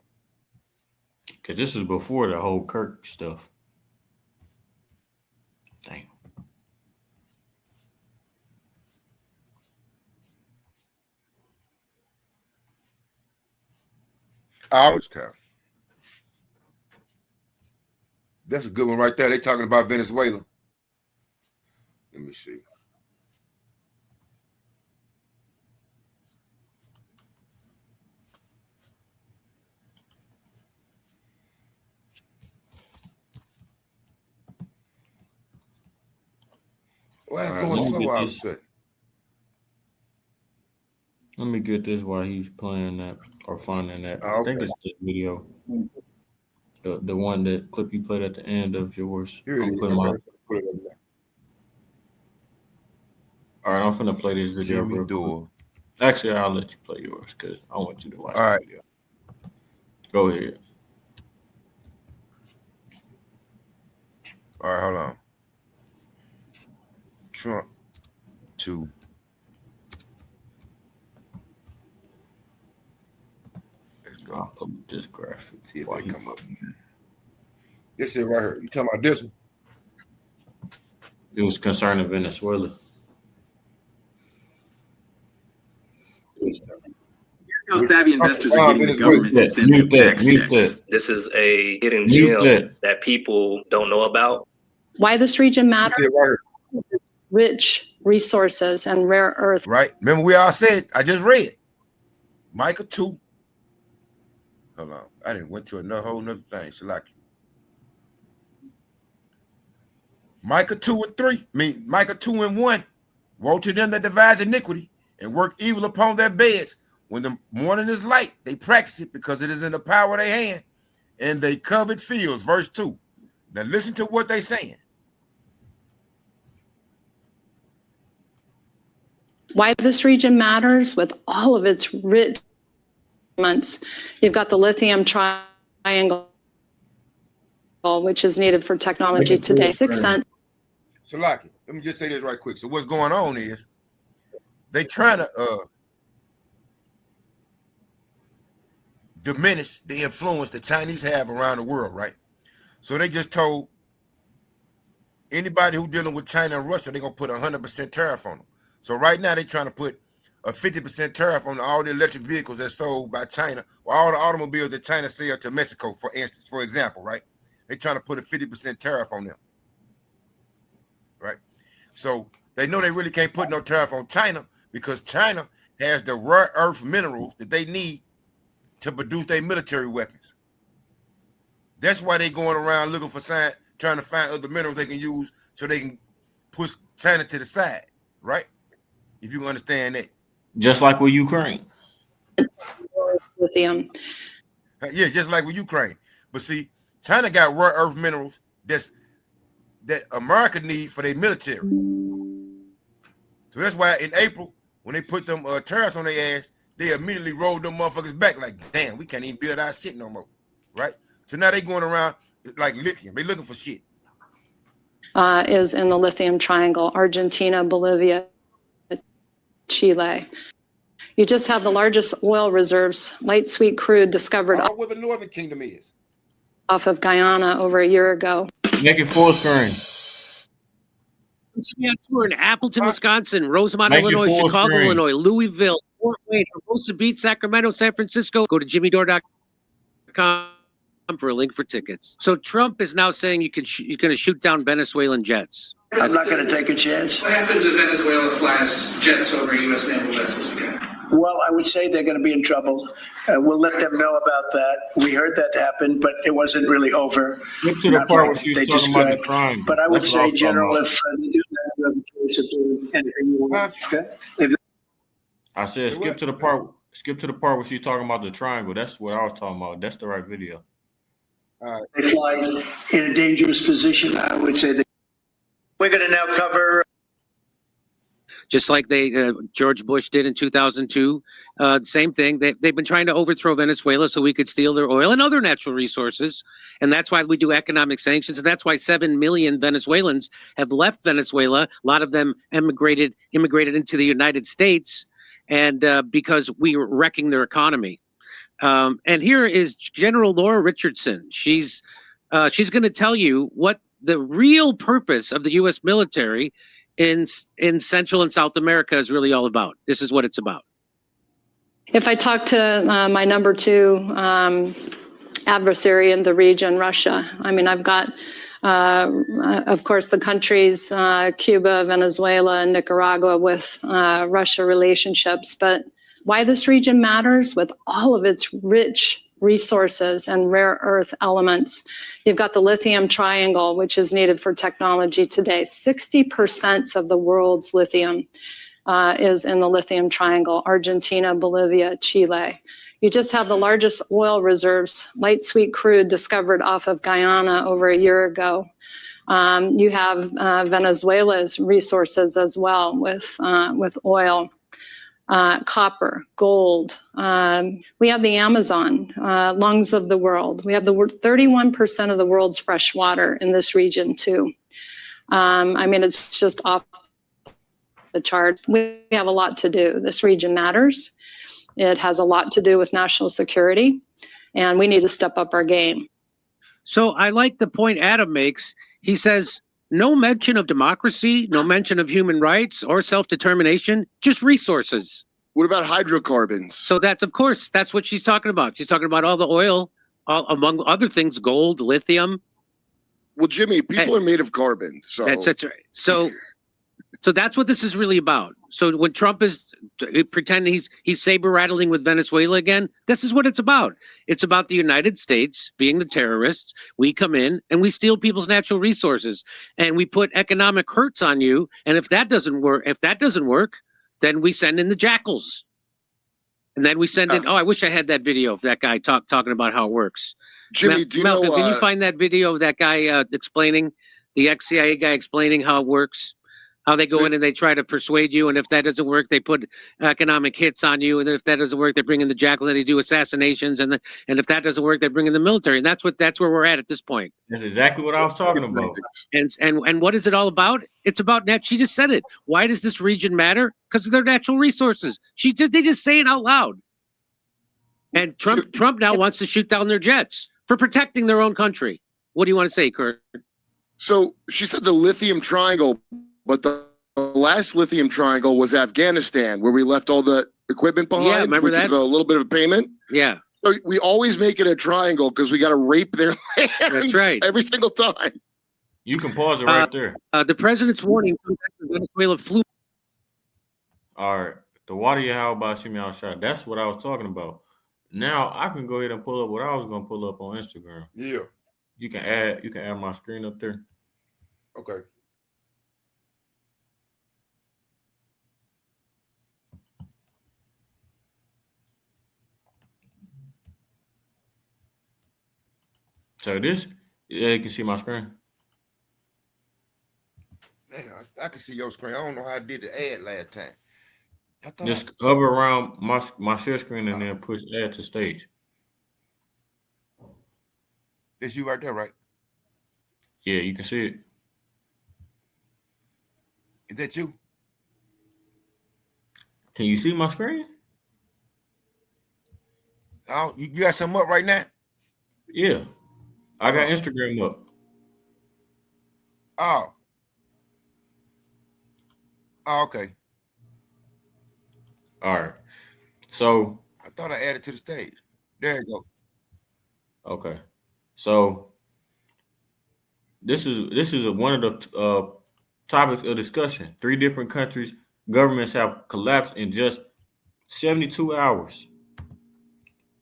Because this is before the whole Kirk stuff. Damn. Cow. That's a good one right there. They talking about Venezuela. Let me see. Why is going slow all of a sudden? Let me get this while he's playing that or finding that. I think it's the video. The one that clip you played at the end of yours. Here it is. All right, I'm finna play this video. Jimmy Dore. Actually, I'll let you play yours because I want you to watch the video. Go ahead. All right, hold on. Trump 2. Let's go. I'll put this graphic. See if they come up. This shit right here. You talking about this one? It was concerning Venezuela. How savvy investors are getting the government to send them tax checks. This is a hidden gem that people don't know about. Why this region matters? Rich resources and rare earth. Right. Remember we all said, I just read. Micah 2. Hold on. I didn't went to another whole nother thing. Salaki. Micah 2 and 3. Micah 2 and 1. Woe to them that devise iniquity and work evil upon their beds. When the morning is light, they practice it because it is in the power of their hand, and they covet fields. Verse 2. Now listen to what they're saying. Why this region matters with all of its rich elements. You've got the lithium triangle, which is needed for technology today. 6 cents. So, Lucky, let me just say this right quick. So what's going on is they trying to diminish the influence the Chinese have around the world, right? So they just told anybody who dealing with China and Russia, they're going to put 100% tariff on them. So right now they're trying to put a 50% tariff on all the electric vehicles that's sold by China or all the automobiles that China sell to Mexico, for instance, for example, right? They're trying to put a 50% tariff on them, right? So they know they really can't put no tariff on China because China has the rare earth minerals that they need to produce their military weapons. That's why they're going around looking for trying to find other minerals they can use so they can push China to the side, right? If you understand that. Just like with Ukraine. Lithium. Yeah, just like with Ukraine. But see, China got rare earth minerals that America need for their military. So that's why in April, when they put them tariffs on their ass, they immediately rolled them motherfuckers back like, damn, we can't even build our shit no more. right? So now they going around like lithium. They looking for shit. Is in the lithium triangle, Argentina, Bolivia, Chile. You just have the largest oil reserves, light sweet crude discovered Where the Northern Kingdom is. Off of Guyana over a year ago. Make it full screen. Tour in Appleton, Wisconsin, Rosemont, Illinois, Chicago, Illinois, Louisville, Fort Wayne, Hermosa Beach, Sacramento, San Francisco. Go to jimmydore.com for a link for tickets. So Trump is now saying you're going to shoot down Venezuelan jets. I'm not going to take a chance. What happens if Venezuela flies jets over U.S. naval vessels again? Well, I would say they're going to be in trouble. We'll let them know about that. We heard that happen, but it wasn't really over. Skip to the part where she's talking about the triangle. But I would say, General, if they do that, you have a choice of doing anything you want. Okay? I said skip to the part where she's talking about the triangle. That's what I was talking about. That's the right video. They fly in a dangerous position. I would say that we're going to now cover. Just like George Bush did in 2002, same thing. They've been trying to overthrow Venezuela so we could steal their oil and other natural resources, and that's why we do economic sanctions. And that's why 7 million Venezuelans have left Venezuela. A lot of them immigrated into the United States, and because we were wrecking their economy. And here is General Laura Richardson. She's going to tell you what the real purpose of the U.S. military in Central and South America is really all about. This is what it's about. If I talk to my number 2 adversary in the region, Russia, I mean, I've got, of course, the countries, Cuba, Venezuela, and Nicaragua with Russia relationships. But why this region matters with all of its rich resources and rare earth elements. You've got the lithium triangle, which is needed for technology today. 60% of the world's lithium is in the lithium triangle, Argentina, Bolivia, Chile. You just have the largest oil reserves, light sweet crude discovered off of Guyana over a year ago. You have Venezuela's resources as well with oil. Copper, gold. We have the Amazon, lungs of the world. We have 31% of the world's fresh water in this region too. I mean, it's just off the chart. We have a lot to do. This region matters. It has a lot to do with national security, and we need to step up our game. So I like the point Adam makes. He says, no mention of democracy, no mention of human rights or self-determination, just resources. What about hydrocarbons? So that's, of course, that's what she's talking about. She's talking about all the oil, among other things, gold, lithium. Well, Jimmy, people are made of carbon. So that's right. So that's what this is really about. So when Trump is pretending he's saber rattling with Venezuela again, this is what it's about. It's about the United States being the terrorists. We come in and we steal people's natural resources and we put economic hurts on you. And if that doesn't work, then we send in the jackals. And then we send in. Oh, I wish I had that video of that guy talking about how it works. Jimmy, do you know? Can you find that video of that guy explaining, the ex-CIA guy explaining how it works? How they go in and they try to persuade you, and if that doesn't work, they put economic hits on you, and then if that doesn't work, they bring in the jackal and they do assassinations, and if that doesn't work, they bring in the military, and that's where we're at this point. That's exactly what I was talking about. And what is it all about? It's about net. She just said it. Why does this region matter? Because of their natural resources. They just say it out loud. And Trump now wants to shoot down their jets for protecting their own country. What do you want to say, Kurt? So she said the lithium triangle. But the last lithium triangle was Afghanistan, where we left all the equipment behind. Yeah, remember that? Was a little bit of a payment. Yeah. So we always make it a triangle because we got to rape their land. That's right. Every single time. You can pause it right there. The president's warning comes after Venezuela flew. All right. The water you have about Shimmy Al-Shah. That's what I was talking about. Now I can go ahead and pull up what I was going to pull up on Instagram. Yeah. You can add my screen up there. Okay. So you can see my screen. Yeah, I can see your screen. I don't know how I did the ad last time. Just hover around my share screen and then push add to stage. That's you right there, right? Yeah, you can see it. Is that you? Can you see my screen? Oh, you got something up right now? Yeah. I got Instagram up. Oh. Oh, okay. All right. So I thought I added to the stage. There you go. Okay. So this is one of the topics of discussion. 3 different countries, governments have collapsed in just 72 hours.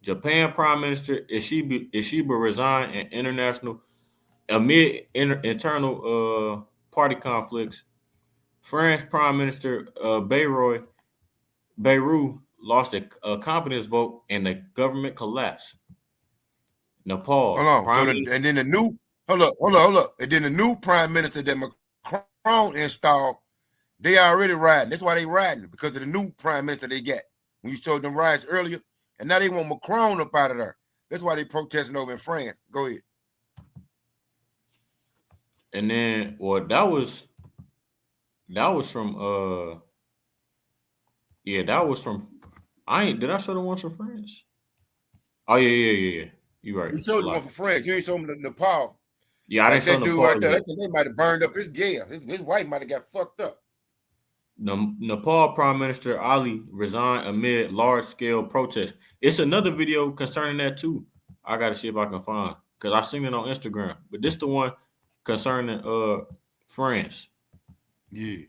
Japan Prime Minister Ishiba resigned amid internal party conflicts. France Prime Minister Bayrou lost a confidence vote and the government collapsed. Nepal. Hold on. And then the new hold up. And then the new prime minister that Macron installed, they already riding. That's why they riding, because of the new prime minister they got. When you showed them riots earlier, and now they want Macron up out of there. That's why they protesting over in France. Go ahead. And then, well, that was from did I show the ones from France? Oh yeah. You right. You showed the one from France. You ain't showed them the Nepal. Yeah, I didn't show Nepal. Right there. I think they might have burned up his jail. His wife might have got fucked up. Nepal Prime Minister Ali resigned amid large-scale protests. It's another video concerning that too. I got to see if I can find, because I seen it on Instagram. But this the one concerning France. Yeah.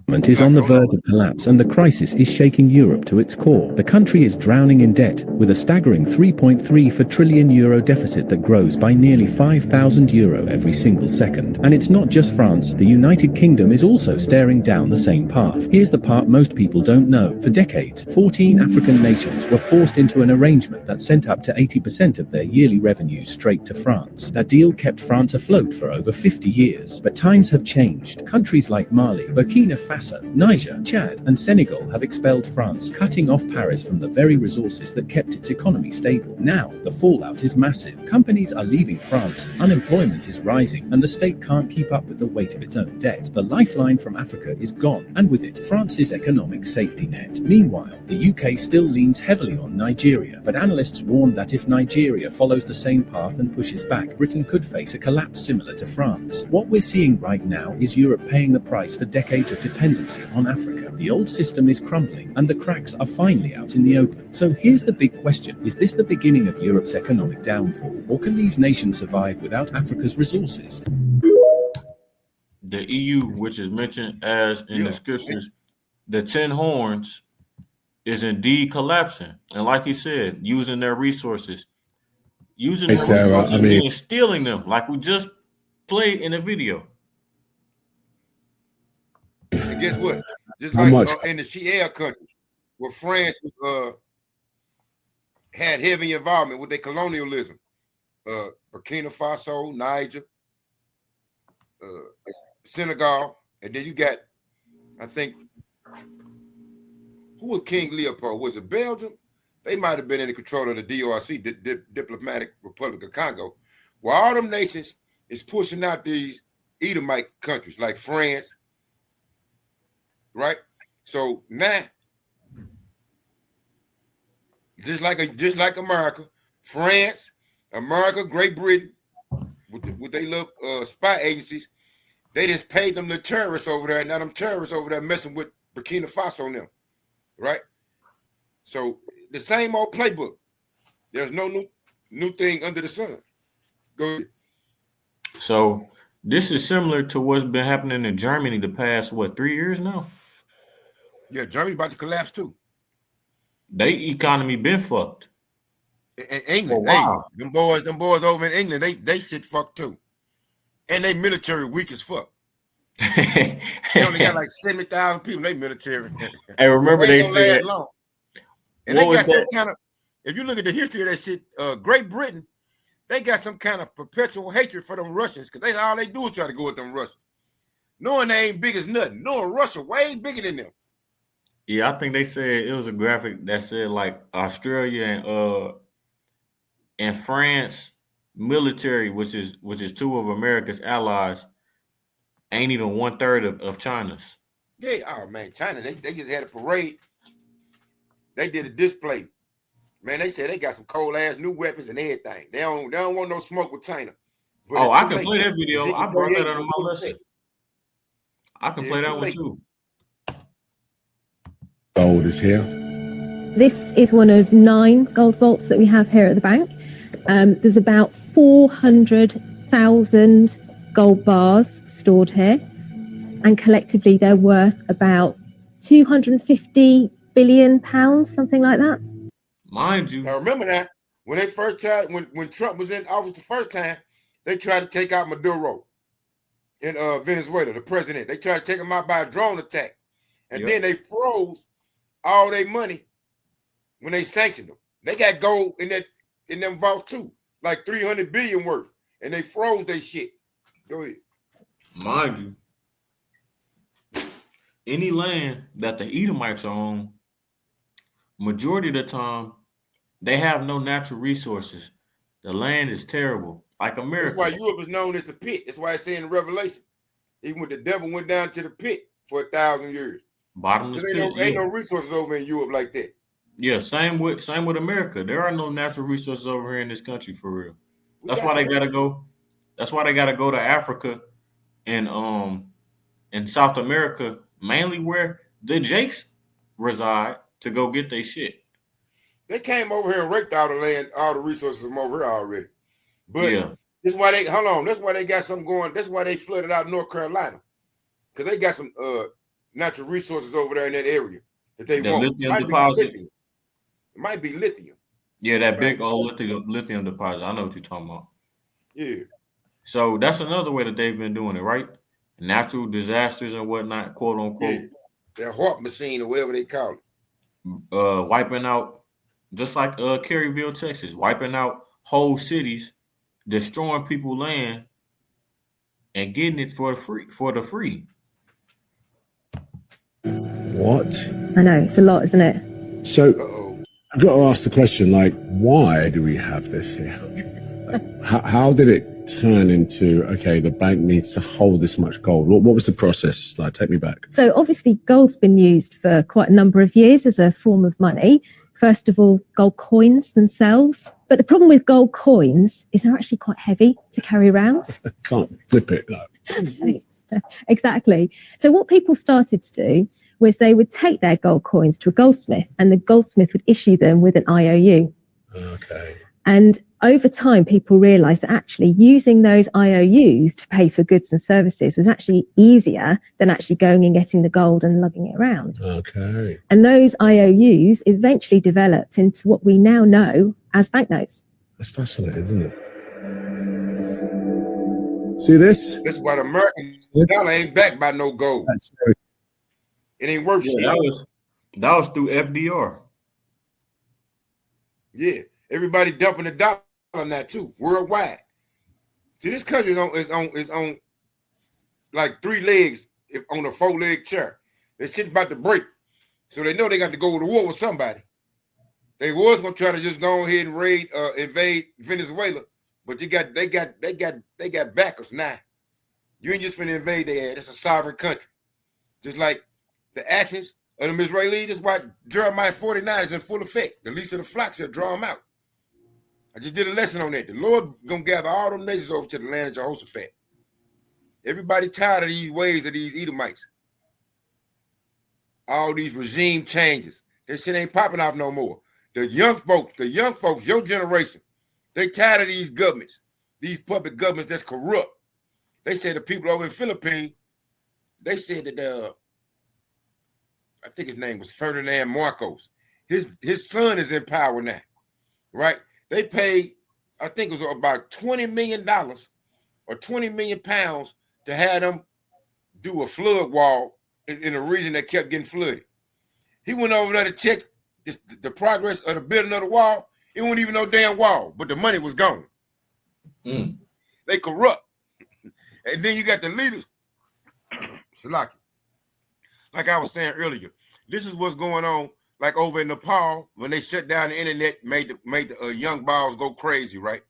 Is on the verge of collapse, and the crisis is shaking Europe to its core. The country is drowning in debt, with a staggering 3.34 trillion euro deficit that grows by nearly 5,000 euro every single second. And it's not just France. The United Kingdom is also staring down the same path. Here's the part most people don't know. For decades, 14 African nations were forced into an arrangement that sent up to 80% of their yearly revenues straight to France. That deal kept France afloat for over 50 years. But times have changed. Countries like Mali, Burkina Faso, Niger, Chad, and Senegal have expelled France, cutting off Paris from the very resources that kept its economy stable. Now, the fallout is massive. Companies are leaving France, unemployment is rising, and the state can't keep up with the weight of its own debt. The lifeline from Africa is gone, and with it, France's economic safety net. Meanwhile, the UK still leans heavily on Nigeria, but analysts warn that if Nigeria follows the same path and pushes back, Britain could face a collapse similar to France. What we're seeing right now is Europe paying the price for decades of dependency on Africa. The old system is crumbling, and the cracks are finally out in the open. So here's the big question. Is this the beginning of Europe's economic downfall, or can these nations survive without Africa's resources? The EU, which is mentioned as in the scriptures, the 10 horns, is indeed collapsing. And like he said, using their resources. And stealing them, like we just played in the video. And guess what? Just like in the Sahel countries, where France had heavy involvement with their colonialism, Burkina Faso, Niger, Senegal, and then you got, I think, who was King Leopold? Was it Belgium? They might have been in the control of the DRC, Diplomatic Republic of Congo, where all them nations is pushing out these Edomite countries like France, right? So now, just like America, France, America, Great Britain, with their little spy agencies, they just paid them the terrorists over there. Now them terrorists over there messing with Burkina Faso and them, right? So the same old playbook. There's no new thing under the sun. Go ahead. So this is similar to what's been happening in Germany the past, 3 years now? Yeah, Germany about to collapse too. They economy been fucked. In England, them boys over in England, they shit fucked too. And they military weak as fuck. They only got like 70,000 people. They military. I remember they said, and they got some kind of, if you look at the history of that shit, Great Britain, they got some kind of perpetual hatred for them Russians, because all they do is try to go with them Russians. Knowing they ain't big as nothing. Knowing Russia way bigger than them. Yeah, I think they said it was a graphic that said like Australia and France military, which is two of America's allies, ain't even 1/3 of China's. Yeah, oh man, China, they just had a parade. They did a display. Man, they said they got some cold ass new weapons and everything. They don't want no smoke with China. But oh, I can play that video. I brought that on my lesson. I can play that one too. Gold is here. This is one of 9 gold vaults that we have here at the bank. There's about 400,000 gold bars stored here, and collectively they're worth about 250 billion pounds, something like that. Mind you, now remember that when they first tried, when Trump was in office the first time, they tried to take out Maduro in Venezuela, the president. They tried to take him out by a drone attack, and then they froze all their money when they sanctioned them. They got gold in them vaults too, like 300 billion worth, and they froze their shit. Go ahead. Mind you, any land that the Edomites are on, majority of the time, they have no natural resources. The land is terrible, like America. That's why Europe is known as the pit. That's why it's saying in Revelation, even when the devil went down to the pit for 1,000 years. Bottomless pit. Ain't no resources over in Europe like that. Yeah, same with America. There are no natural resources over here in this country for real. That's why they gotta go. That's why they gotta go to Africa and in South America, mainly where the Jakes reside, to go get their shit. They came over here and raked all the land, all the resources from over here already. But that's why they that's why they got something going. That's why they flooded out North Carolina. Because they got some natural resources over there in that area that they want. Lithium deposit. It might be lithium. Yeah, that big old lithium deposit. I know what you're talking about. Yeah. So that's another way that they've been doing it, right? Natural disasters and whatnot, quote unquote. Yeah. That HAARP machine or whatever they call it. Wiping out, just like Caryville, Texas, wiping out whole cities, destroying people's land, and getting it for the free. What? I know, it's a lot, isn't it? So I've got to ask the question, like, why do we have this here? How did it turn into, okay, the bank needs to hold this much gold? What was the process? Like, take me back. So obviously gold's been used for quite a number of years as a form of money. First of all, gold coins themselves. But the problem with gold coins is they're actually quite heavy to carry around. Can't flip it. No. Exactly. So what people started to do was they would take their gold coins to a goldsmith, and the goldsmith would issue them with an IOU. Okay. And over time, people realized that actually using those IOUs to pay for goods and services was actually easier than actually going and getting the gold and lugging it around. Okay. And those IOUs eventually developed into what we now know as banknotes. That's fascinating, isn't it? See this? That's why the American dollar ain't backed by no gold. It ain't worth shit. That was through FDR. Yeah. Everybody dumping the dollar on that too, worldwide. See, this country is on like 3 legs on a 4-leg chair. That shit's about to break. So they know they got to go to war with somebody. They was gonna try to just go ahead and invade Venezuela, but they got backers now. You ain't just finna invade their ass. It's a sovereign country. Just like the actions of them Israelis, that's why Jeremiah 49 is in full effect. The least of the flock shall draw them out. I just did a lesson on that. The Lord gonna gather all them nations over to the land of Jehoshaphat. Everybody tired of these ways of these Edomites. All these regime changes. That shit ain't popping off no more. The young folks, your generation, they tired of these governments, these puppet governments that's corrupt. They said the people over in Philippines, they said that I think his name was Ferdinand Marcos. His son is in power now, right? They paid, I think it was about $20 million or 20 million pounds to have them do a flood wall in a region that kept getting flooded. He went over there to check the progress of the building of the wall. It wasn't even no damn wall, but the money was gone. They corrupt. And then you got the leaders. Shalaki. Like I was saying earlier, this is what's going on. Like over in Nepal, when they shut down the internet, made the young balls go crazy, right?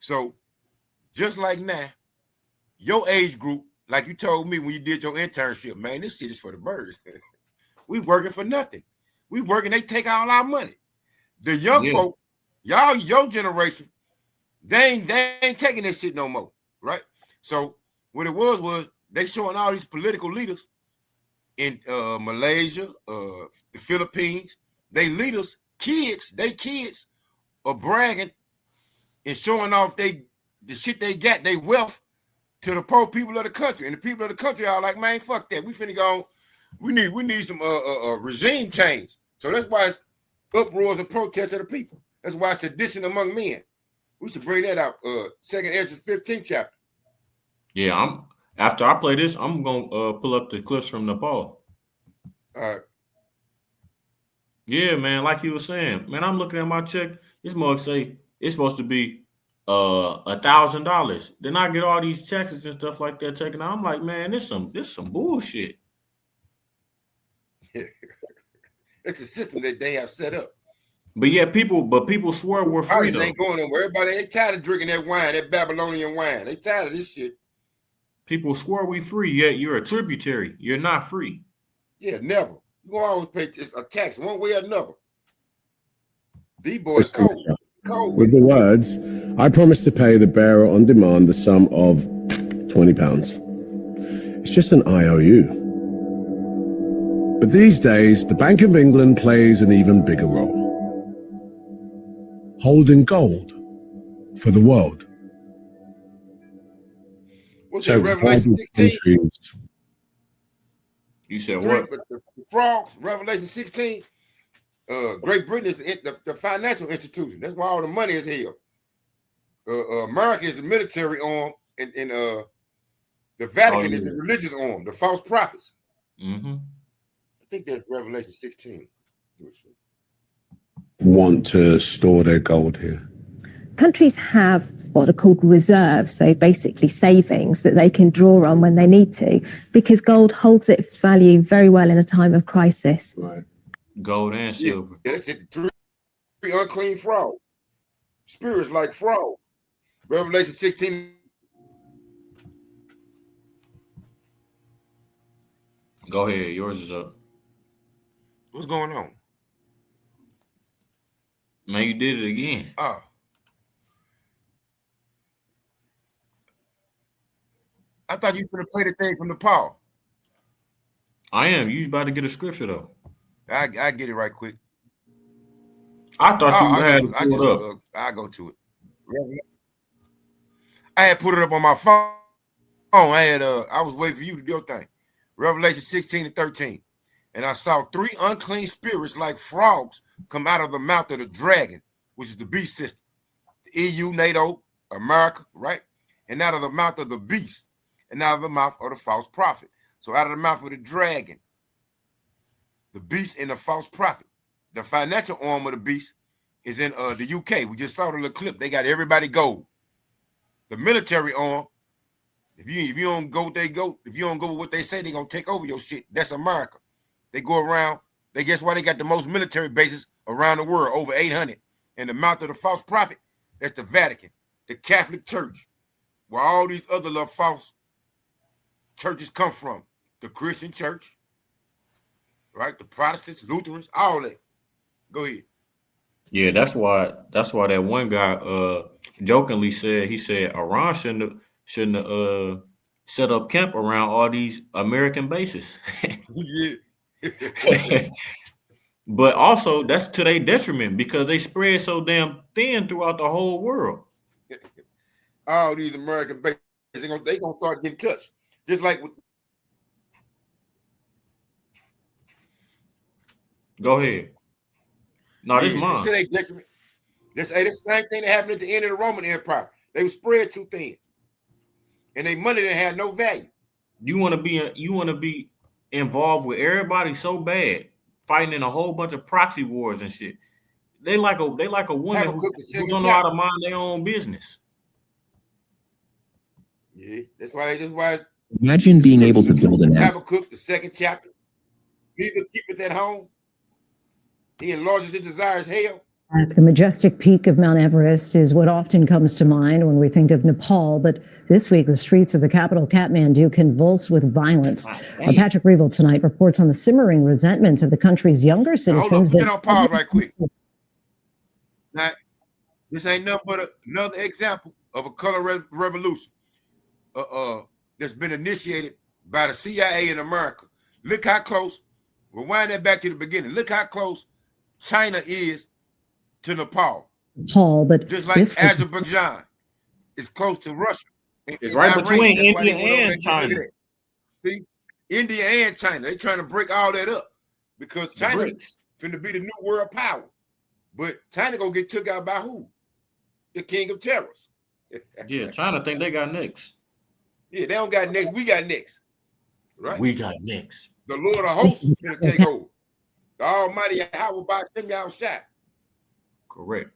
So just like now, your age group, like you told me when you did your internship, man, this shit is for the birds. We working for nothing. We working, they take all our money. The young folk, y'all, your generation, they ain't taking this shit no more, right? So what it was they showing all these political leaders in Malaysia, the Philippines, they leaders, kids are bragging and showing off the shit they got, they wealth to the poor people of the country. And the people of the country are like, man, fuck that. We finna go, we need some regime change. So that's why it's uproars and protests of the people. That's why it's sedition among men. We should bring that out. 2nd Ezra 15th chapter. Yeah, after I play this, I'm gonna pull up the clips from Nepal. All right. Yeah, man, like you were saying, man, I'm looking at my check. This mug say it's supposed to be $1,000. Then I get all these taxes and stuff like that taken out. I'm like, man, this some bullshit. It's a system that they have set up. But yeah, people swear we're free. They ain't going nowhere. Everybody ain't tired of drinking that wine, that Babylonian wine. They tired of this shit. People swear we free, yet you're a tributary. You're not free. Yeah, never. You gonna always pay a tax one way or another. These boys cold. With the words, I promise to pay the bearer on demand the sum of £20. It's just an IOU. But these days, the Bank of England plays an even bigger role. Holding gold for the world. What's that, Revelation 16? You said what? The frogs, Revelation 16. Great Britain is the financial institution. That's why all the money is here. America is the military arm, and the Vatican is the religious arm, the false prophets. Mm-hmm. I think that's Revelation 16. Want to store their gold here. Countries have what are called reserves, so basically savings that they can draw on when they need to, because gold holds its value very well in a time of crisis. Right. Gold and silver. Yeah, that's it. Three unclean frogs. Spirits like frogs. Revelation 16. Go ahead. Yours is up. What's going on? Man, you did it again. Oh. I thought you were going to play the thing from Nepal. I am. You about to get a scripture, though. I get it right quick. I thought you had to pull it up. I go to it. I had put it up on my phone. I was waiting for you to do your thing. Revelation 16 and 13. And I saw 3 unclean spirits like frogs come out of the mouth of the dragon, which is the beast system. The EU, NATO, America, right? And out of the mouth of the beast, and out of the mouth of the false prophet. So out of the mouth of the dragon, the beast and the false prophet. The financial arm of the beast is in the UK. We just saw the little clip. They got everybody gold. The military arm, if you don't go, they go. If you don't go with what they say, they're gonna take over your shit. That's America. They go around. They guess why they got the most military bases around the world, over 800. And the mouth of the false prophet, that's the Vatican, the Catholic Church, where all these other little false churches come from. The Christian Church, right? The Protestants, Lutherans, all that. Go ahead. Yeah, that's why that one guy jokingly said, he said Iran shouldn't have set up camp around all these American bases. Yeah. But also that's to their detriment because they spread so damn thin throughout the whole world. All these American bases, they gonna start getting touched. Just like with. Go ahead. No, this is mine. To their detriment. This the same thing that happened at the end of the Roman Empire. They were spread too thin, and their money didn't have no value. You want to be involved with everybody so bad, fighting in a whole bunch of proxy wars and shit. They like a woman who don't know how to mind their own business. Yeah, that's why. Imagine being able to build an app. Habakkuk, the 2nd chapter. Neither keepeth at home. He enlarges his desires hell. The majestic peak of Mount Everest is what often comes to mind when we think of Nepal, but this week the streets of the capital Kathmandu convulsed with violence. Patrick Reevell tonight reports on the simmering resentment of the country's younger citizens. Hold on, get on pause right quick. Now, this ain't nothing but another example of a color revolution that's been initiated by the CIA in America. Look how close, rewind that back to the beginning. Look how close China is to Nepal. But just like Azerbaijan is close to Russia. It's right between India and China. See, India and China, they're trying to break all that up because China's finna be the new world power. But China gonna get took out by who? The king of terrorists. Yeah, China think they got next. Yeah, they don't got next. We got next. Right? We got next. The Lord of hosts is gonna take over. The Almighty Yahweh by Shem Yahushua. Correct.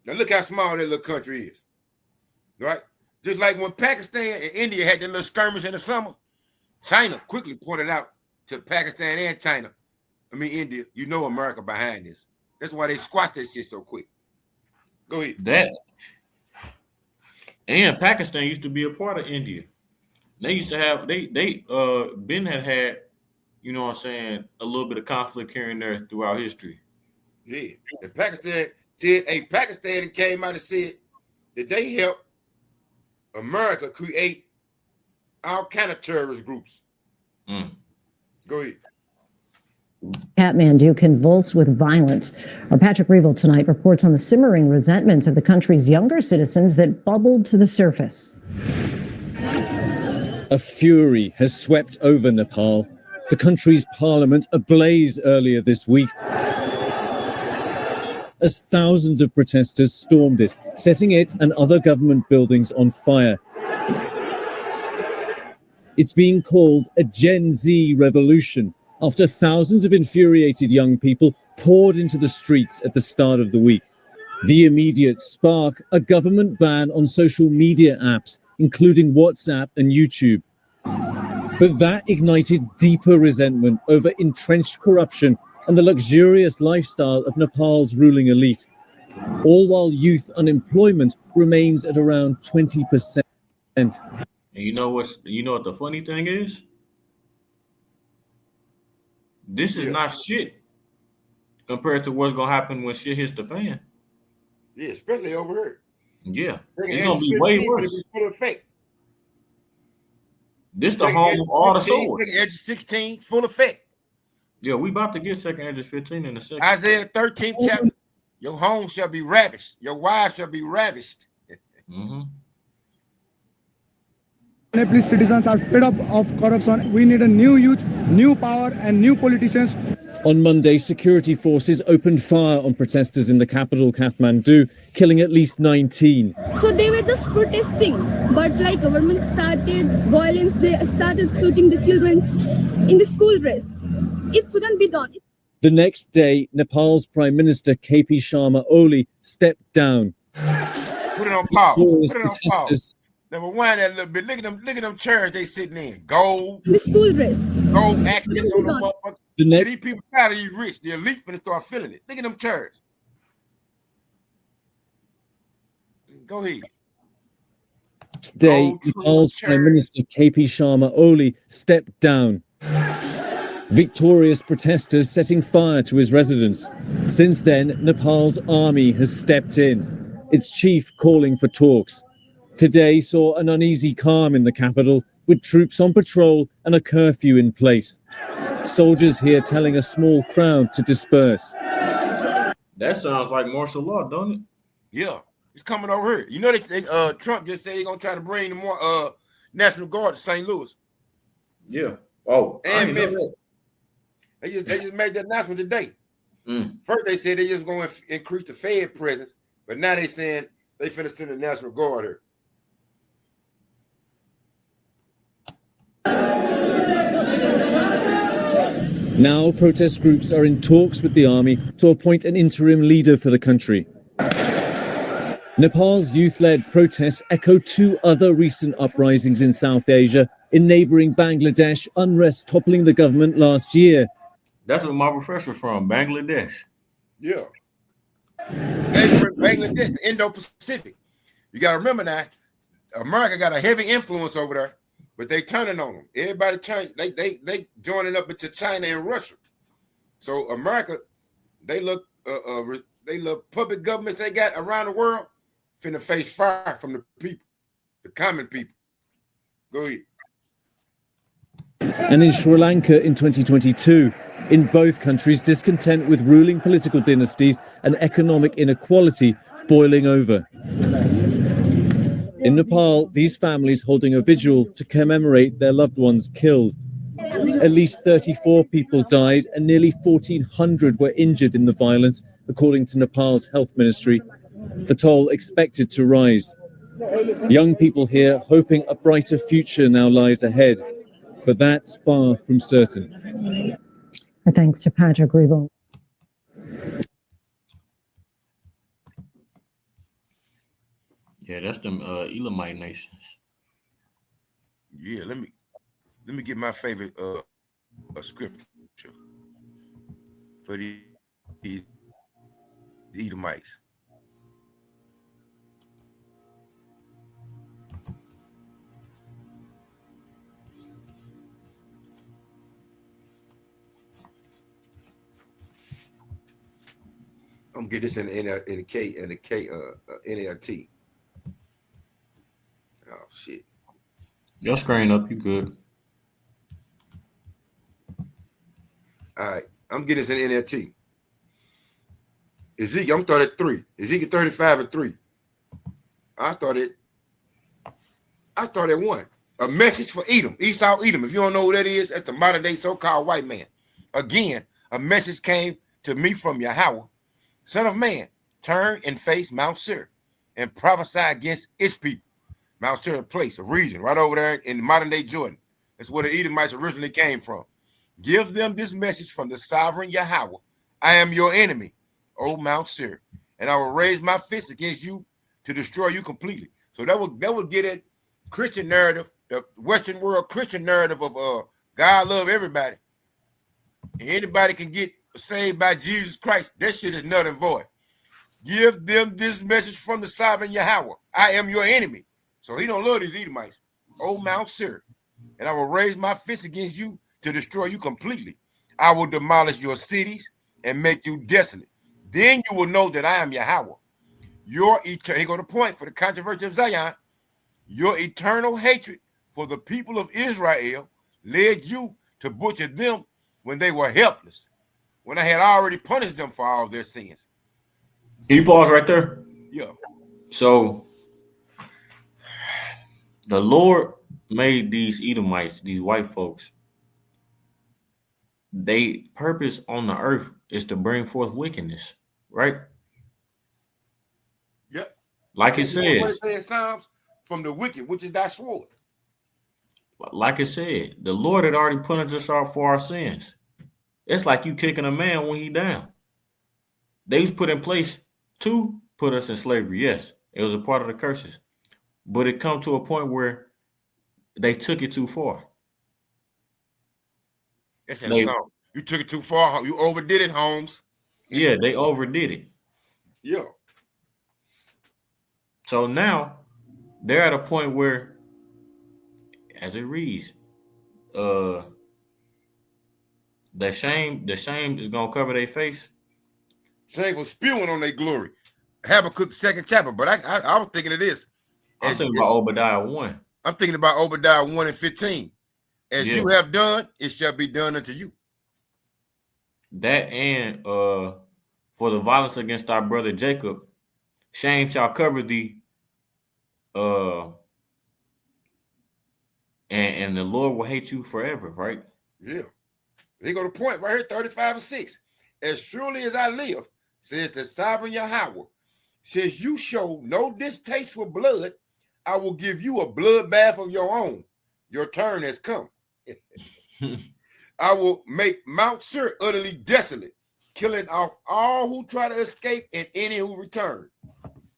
Now look how small that little country is. Right? Just like when Pakistan and India had their little skirmish in the summer, China quickly pointed out to Pakistan and China, India, you know America behind this. That's why they squashed that shit so quick. Go ahead. That. And Pakistan used to be a part of India. They used to have, Ben had, you know what I'm saying, a little bit of conflict here and there throughout history. Yeah. And Pakistan said, Pakistan came out and said that they helped America create all kind of terrorist groups. Go ahead. Kathmandu convulsed with violence. Our Patrick Reevell tonight reports on the simmering resentment of the country's younger citizens that bubbled to the surface. A fury has swept over Nepal. The country's parliament ablaze earlier this week as thousands of protesters stormed it, setting it and other government buildings on fire. It's being called a Gen Z revolution after thousands of infuriated young people poured into the streets at the start of the week. The immediate spark, a government ban on social media apps, including WhatsApp and YouTube. But that ignited deeper resentment over entrenched corruption and the luxurious lifestyle of Nepal's ruling elite, all while youth unemployment remains at around 20%. And you know what the funny thing is? This is not shit compared to what's gonna happen when shit hits the fan. Yeah, especially over here. Yeah, it's gonna be way worse. This the home of all the swords. Edge 16, full effect. Yeah, we about to get second Edge 15 in a second. Isaiah 13th chapter. Your home shall be ravished. Your wife shall be ravished. Nepalese citizens are fed up of corruption. We need a new youth, new power, and new politicians. On Monday, security forces opened fire on protesters in the capital, Kathmandu, killing at least 19. So they were just protesting, but like government started violence, they started shooting the children in the school dress. It shouldn't be done. The next day, Nepal's Prime Minister KP Sharma Oli stepped down. Put it on pause. Put it on pause. Now rewind that a little bit. Look at them chairs they sitting in. Gold. The school dress. Gold accents on the motherfuckers. These people proud of you rich. The elite finna start feeling it. Look at them chairs. Go ahead. Today, Nepal's Prime Minister KP Sharma Oli stepped down. Victorious protesters setting fire to his residence. Since then, Nepal's army has stepped in, its chief calling for talks. Today saw an uneasy calm in the capital, with troops on patrol and a curfew in place. Soldiers here telling a small crowd to disperse. That sounds like martial law, don't it? Yeah, it's coming over here. You know, Trump just said he's gonna try to bring more National Guard to St. Louis. Yeah. Oh, and Memphis. They just made that announcement today. First they said they just going to increase the Fed presence, but now they saying they finna send the National Guard here. Now protest groups are in talks with the army to appoint an interim leader for the country. Nepal's youth-led protests echo two other recent uprisings in South Asia. In neighboring Bangladesh, unrest toppling the government last year. That's where my professor from, Bangladesh. Yeah. They were in Bangladesh, the Indo-Pacific. You got to remember now, America got a heavy influence over there, but they turning on them. Everybody turn, they joining up into China and Russia. So America, they look public governments they got around the world finna face fire from the people, the common people. Go ahead. And in Sri Lanka in 2022, in both countries, discontent with ruling political dynasties and economic inequality boiling over. In Nepal, these families holding a vigil to commemorate their loved ones killed. At least 34 people died and nearly 1,400 were injured in the violence, according to Nepal's health ministry. The toll expected to rise. Young people here hoping a brighter future now lies ahead, but that's far from certain. Our thanks to Patrick Reevell. Yeah, that's them Elamite nations. Yeah, let me get my favorite scripture for the Edomites. I'm gonna get this in the NLT. Oh shit. Your screen up, you good. All right, I'm getting this in the NLT. Ezekiel, I'm starting at 3. Ezekiel 35 and 3. I started at 1. A message for Edom, Esau, Edom. If you don't know who that is, that's the modern day so-called white man. Again, a message came to me from Yahweh. Son of man, turn and face Mount Seir and prophesy against its people. Mount Seir, a place, a region right over there in modern day Jordan. That's where the Edomites originally came from. Give them this message from the sovereign Yahweh. I am your enemy, O Mount Seir, and I will raise my fist against you to destroy you completely. So that would get at Christian narrative, the Western world Christian narrative of God love everybody. And anybody can get saved by Jesus Christ. That shit is null and void. Give them this message from the sovereign Yahweh. I am your enemy. So he don't love these Edomites. O Mount Seir, and I will raise my fist against you to destroy you completely. I will demolish your cities and make you desolate. Then you will know that I am Yahweh. Your eternal, here go the point for the controversy of Zion. Your eternal hatred for the people of Israel led you to butcher them when they were helpless, when I had already punished them for all their sins. Can you pause right there? Yeah. So the Lord made these Edomites, these white folks, they purpose on the earth is to bring forth wickedness, right? Yep. Like it says. What it says, Psalms, from the wicked, which is thy sword. Like it said, the Lord had already punished us all for our sins. It's like you kicking a man when he down. They was put in place to put us in slavery. Yes, it was a part of the curses. But it come to a point where they took it too far. That's in the song. You took it too far. You overdid it, Holmes. Yeah, they overdid it. Yeah. So now they're at a point where, as it reads, the shame is gonna cover their face. Shame was spewing on their glory. Habakkuk 2nd chapter, but I was thinking of this. I'm thinking about Obadiah 1. I'm thinking about Obadiah 1 and 15. As you have done, it shall be done unto you. That and for the violence against our brother Jacob, shame shall cover thee. And the Lord will hate you forever, right? Yeah. Here go the point right here, 35 and 6. As surely as I live, says the sovereign Yahweh, since you show no distaste for blood, I will give you a bloodbath of your own. Your turn has come. I will make Mount Seir utterly desolate, killing off all who try to escape and any who return.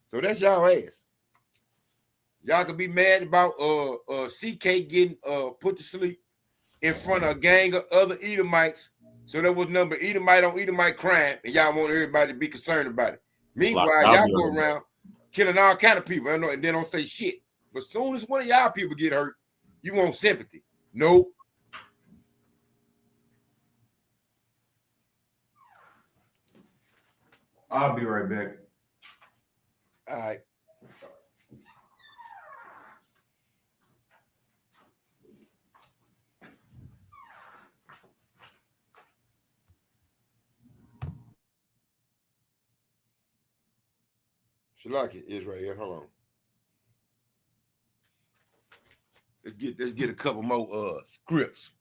So that's y'all ass. Y'all could be mad about CK getting put to sleep in front of a gang of other Edomites. So there was number Edomite on Edomite crime, and y'all want everybody to be concerned about it. Meanwhile, y'all go around killing all kind of people, and then don't say shit. But as soon as one of y'all people get hurt, you want sympathy. Nope. I'll be right back. All right. Shalaki, Israel, hold on. Let's get a couple more scripts.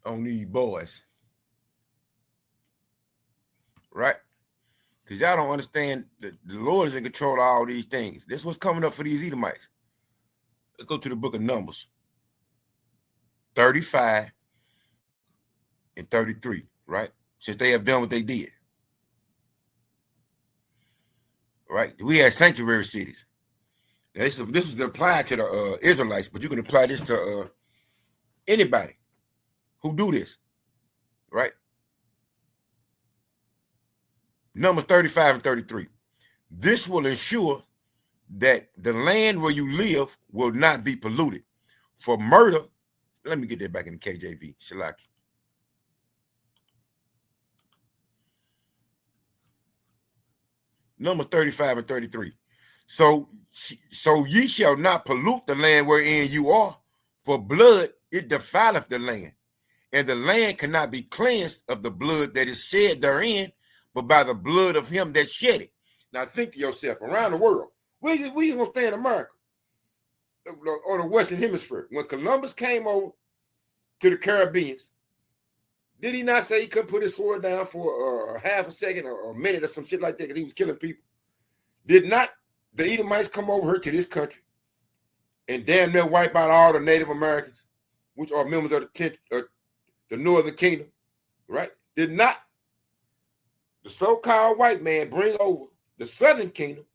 On these boys. Right? Because y'all don't understand that the Lord is in control of all these things. This is what's coming up for these Edomites. Let's go to the book of Numbers 35 and 33, right? Since they have done what they did. Right? We had sanctuary cities. Now, this was applied to the Israelites, but you can apply this to anybody who do this. Right? Numbers 35 and 33. This will ensure that the land where you live will not be polluted. For murder, let me get that back in the KJV, Shalaki. Numbers 35 and 33. So ye shall not pollute the land wherein you are, for blood it defileth the land, and the land cannot be cleansed of the blood that is shed therein, but by the blood of him that shed it. Now think to yourself, around the world, we gonna stay in America or the Western Hemisphere. When Columbus came over to the Caribbean, did he not say he couldn't put his sword down for half a second or a minute or some shit like that because he was killing people? Did not the Edomites come over here to this country and damn near wipe out all the Native Americans, which are members of the Northern Kingdom, right? Did not the so-called white man bring over the Southern Kingdom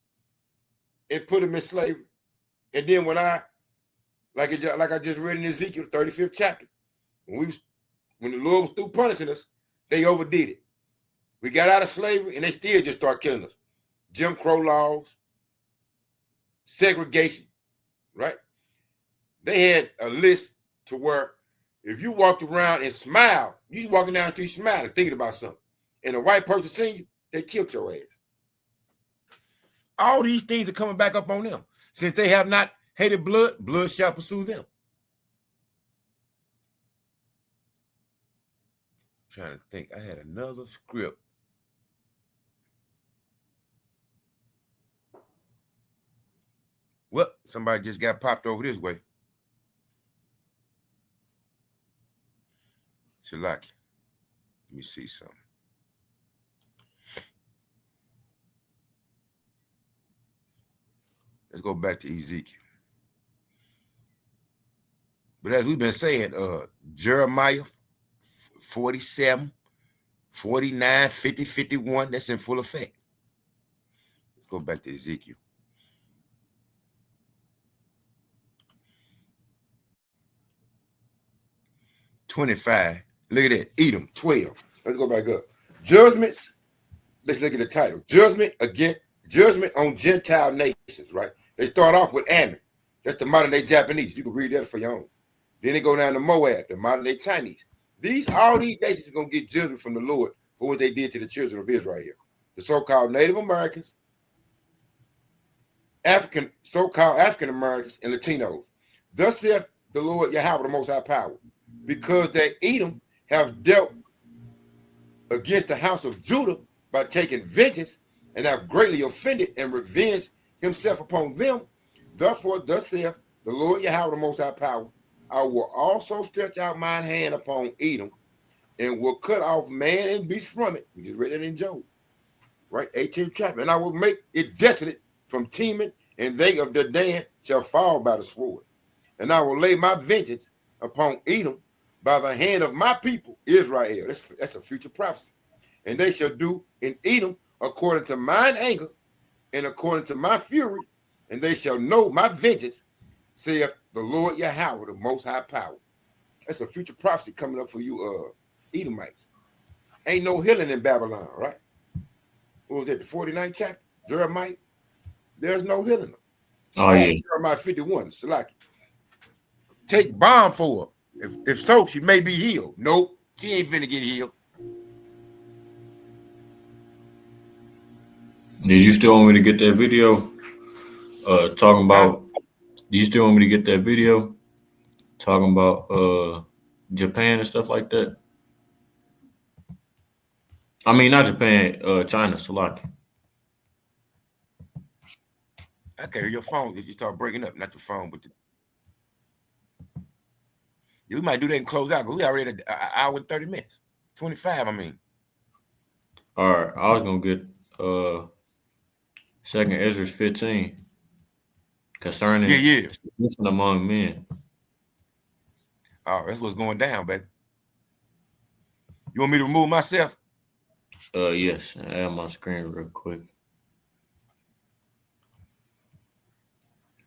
and put them in slavery? And then when I just read in Ezekiel 35th chapter, when the Lord was through punishing us, they overdid it. We got out of slavery and they still just start killing us. Jim Crow laws, segregation, right? They had a list to where if you walked around and smiled, you was walking down the street smiling, thinking about something, and a white person seen you, they killed your ass. All these things are coming back up on them. Since they have not hated blood, blood shall pursue them. Trying to think. I had another script. Well, somebody just got popped over this way. Shalaki. Let me see something. Let's go back to Ezekiel. But as we've been saying, Jeremiah 47, 49, 50, 51, that's in full effect. Let's go back to Ezekiel. $25. Look at that. Edom, 12. Let's go back up. Judgments. Let's look at the title. Judgment on Gentile nations, right? They start off with Ammon. That's the modern day Japanese. You can read that for your own. Then they go down to Moab, the modern day Chinese. All these nations are going to get judgment from the Lord for what they did to the children of Israel here. The so-called Native Americans, so-called African Americans, and Latinos. Thus saith the Lord Yahweh, the Most High Power, because they Edom have dealt against the house of Judah by taking vengeance and have greatly offended and revenged himself upon them. Therefore, thus saith the Lord Yahweh, the Most High Power, I will also stretch out mine hand upon Edom and will cut off man and beast from it. We just read that in Job, right? 18th chapter. And I will make it desolate from Teman, and they of Dedan shall fall by the sword. And I will lay my vengeance upon Edom by the hand of my people, Israel. That's a future prophecy. And they shall do in Edom according to mine anger and according to my fury, and they shall know my vengeance, saith the Lord Yahweh, the Most High Power. That's a future prophecy coming up for you, Edomites. ain't no healing in Babylon, right? What was it, the 49th chapter? Jeremiah? There's no healing. Oh, yeah. Jeremiah 51, Salaki. Take bomb for her. If so, she may be healed. Nope, she ain't finna get healed. Did you still want me to get that video? Talking about, do you still want me to get that video? Talking about Japan and stuff like that? I mean, not Japan, China, Salaki. I can hear your phone. You start breaking up, not the phone, but we might do that and close out. We already an hour and 30 minutes. 25, I mean. All right, I was gonna get 2nd Ezra 15 concerning submission among men. Oh, that's what's going down, baby. You want me to remove myself? Yes, I have my screen real quick.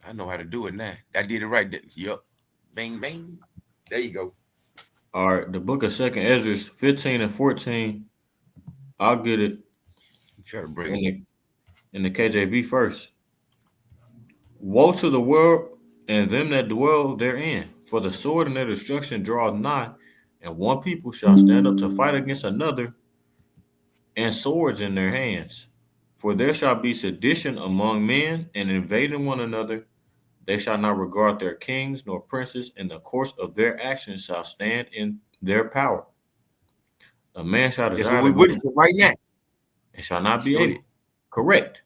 I know how to do it now. I did it right. Yup. Bang, bang. There you go. All right, the book of 2nd Ezra 15 and 14. I'll get it. Try to bring it in the KJV first. Woe to the world and them that dwell therein, for the sword and their destruction draweth nigh, and one people shall stand up to fight against another, and swords in their hands. For there shall be sedition among men, and invading one another. They shall not regard their kings nor princes, and the course of their actions shall stand in their power. A man shall desire we witnessing right now. and shall not be able. Correct.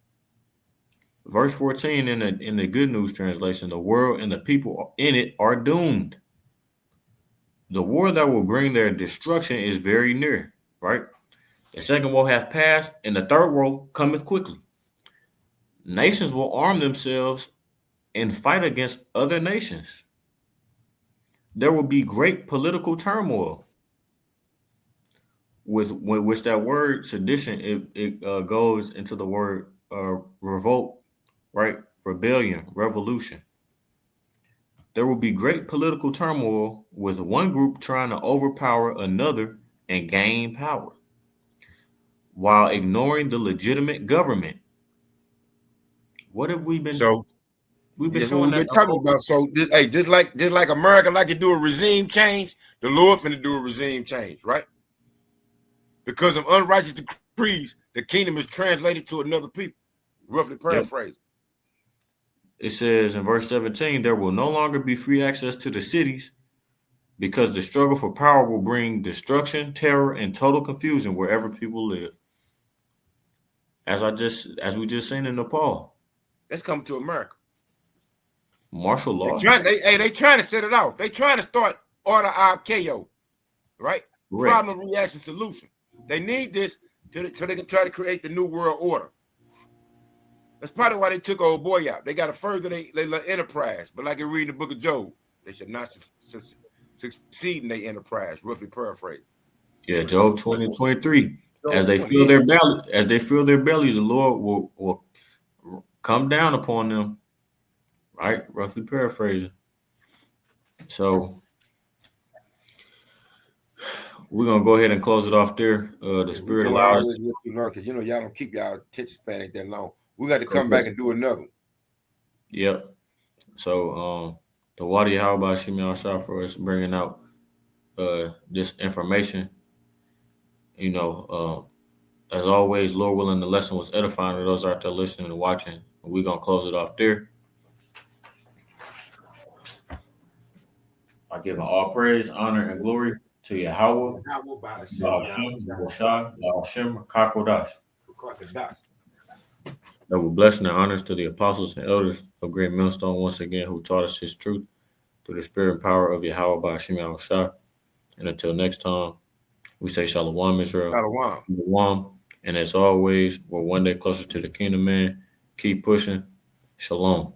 Verse 14 in the Good News translation, the world and the people in it are doomed. The war that will bring their destruction is very near, right? The second woe hath passed, and the third woe cometh quickly. Nations will arm themselves and fight against other nations. There will be great political turmoil. With which that word sedition, it goes into the word revolt, right? Rebellion, revolution. There will be great political turmoil with one group trying to overpower another and gain power, while ignoring the legitimate government. What have we been? We've been showing that. Talking about. So, just like America like to do a regime change, the Lord finna do a regime change, right? Because of unrighteous decrees, the kingdom is translated to another people. Roughly paraphrasing. It says in verse 17, there will no longer be free access to the cities, because the struggle for power will bring destruction, terror, and total confusion wherever people live. As we just seen in Nepal. Let's come to America. Martial law. They trying to set it off. They trying to start order RKO, right? Problem, reaction, solution. They need this so they can try to create the new world order. That's probably why they took old boy out. They got to further their enterprise. But like you read in the book of Job, they should not succeed in their enterprise, roughly paraphrased. Yeah, Job 20:23. As they feel their bellies, the Lord will come down upon them. Right? Roughly paraphrasing. So we're gonna go ahead and close it off there. The Spirit allows us because y'all don't keep y'all attention span that long. We got to come back and do another. Yep. So the Wadi Yahweh Shimi Al-Shah for us bringing out this information. As always, Lord willing, the lesson was edifying to those out there listening and watching. We're gonna close it off there. I give all praise, honor, and glory to Yahweh, Double blessing and honors to the apostles and elders of Great Millstone once again, who taught us his truth through the spirit and power of Yahweh by Hashem Yahushua. And until next time, we say Shalom, Israel. Shalom. And as always, we're one day closer to the kingdom, man. Keep pushing. Shalom.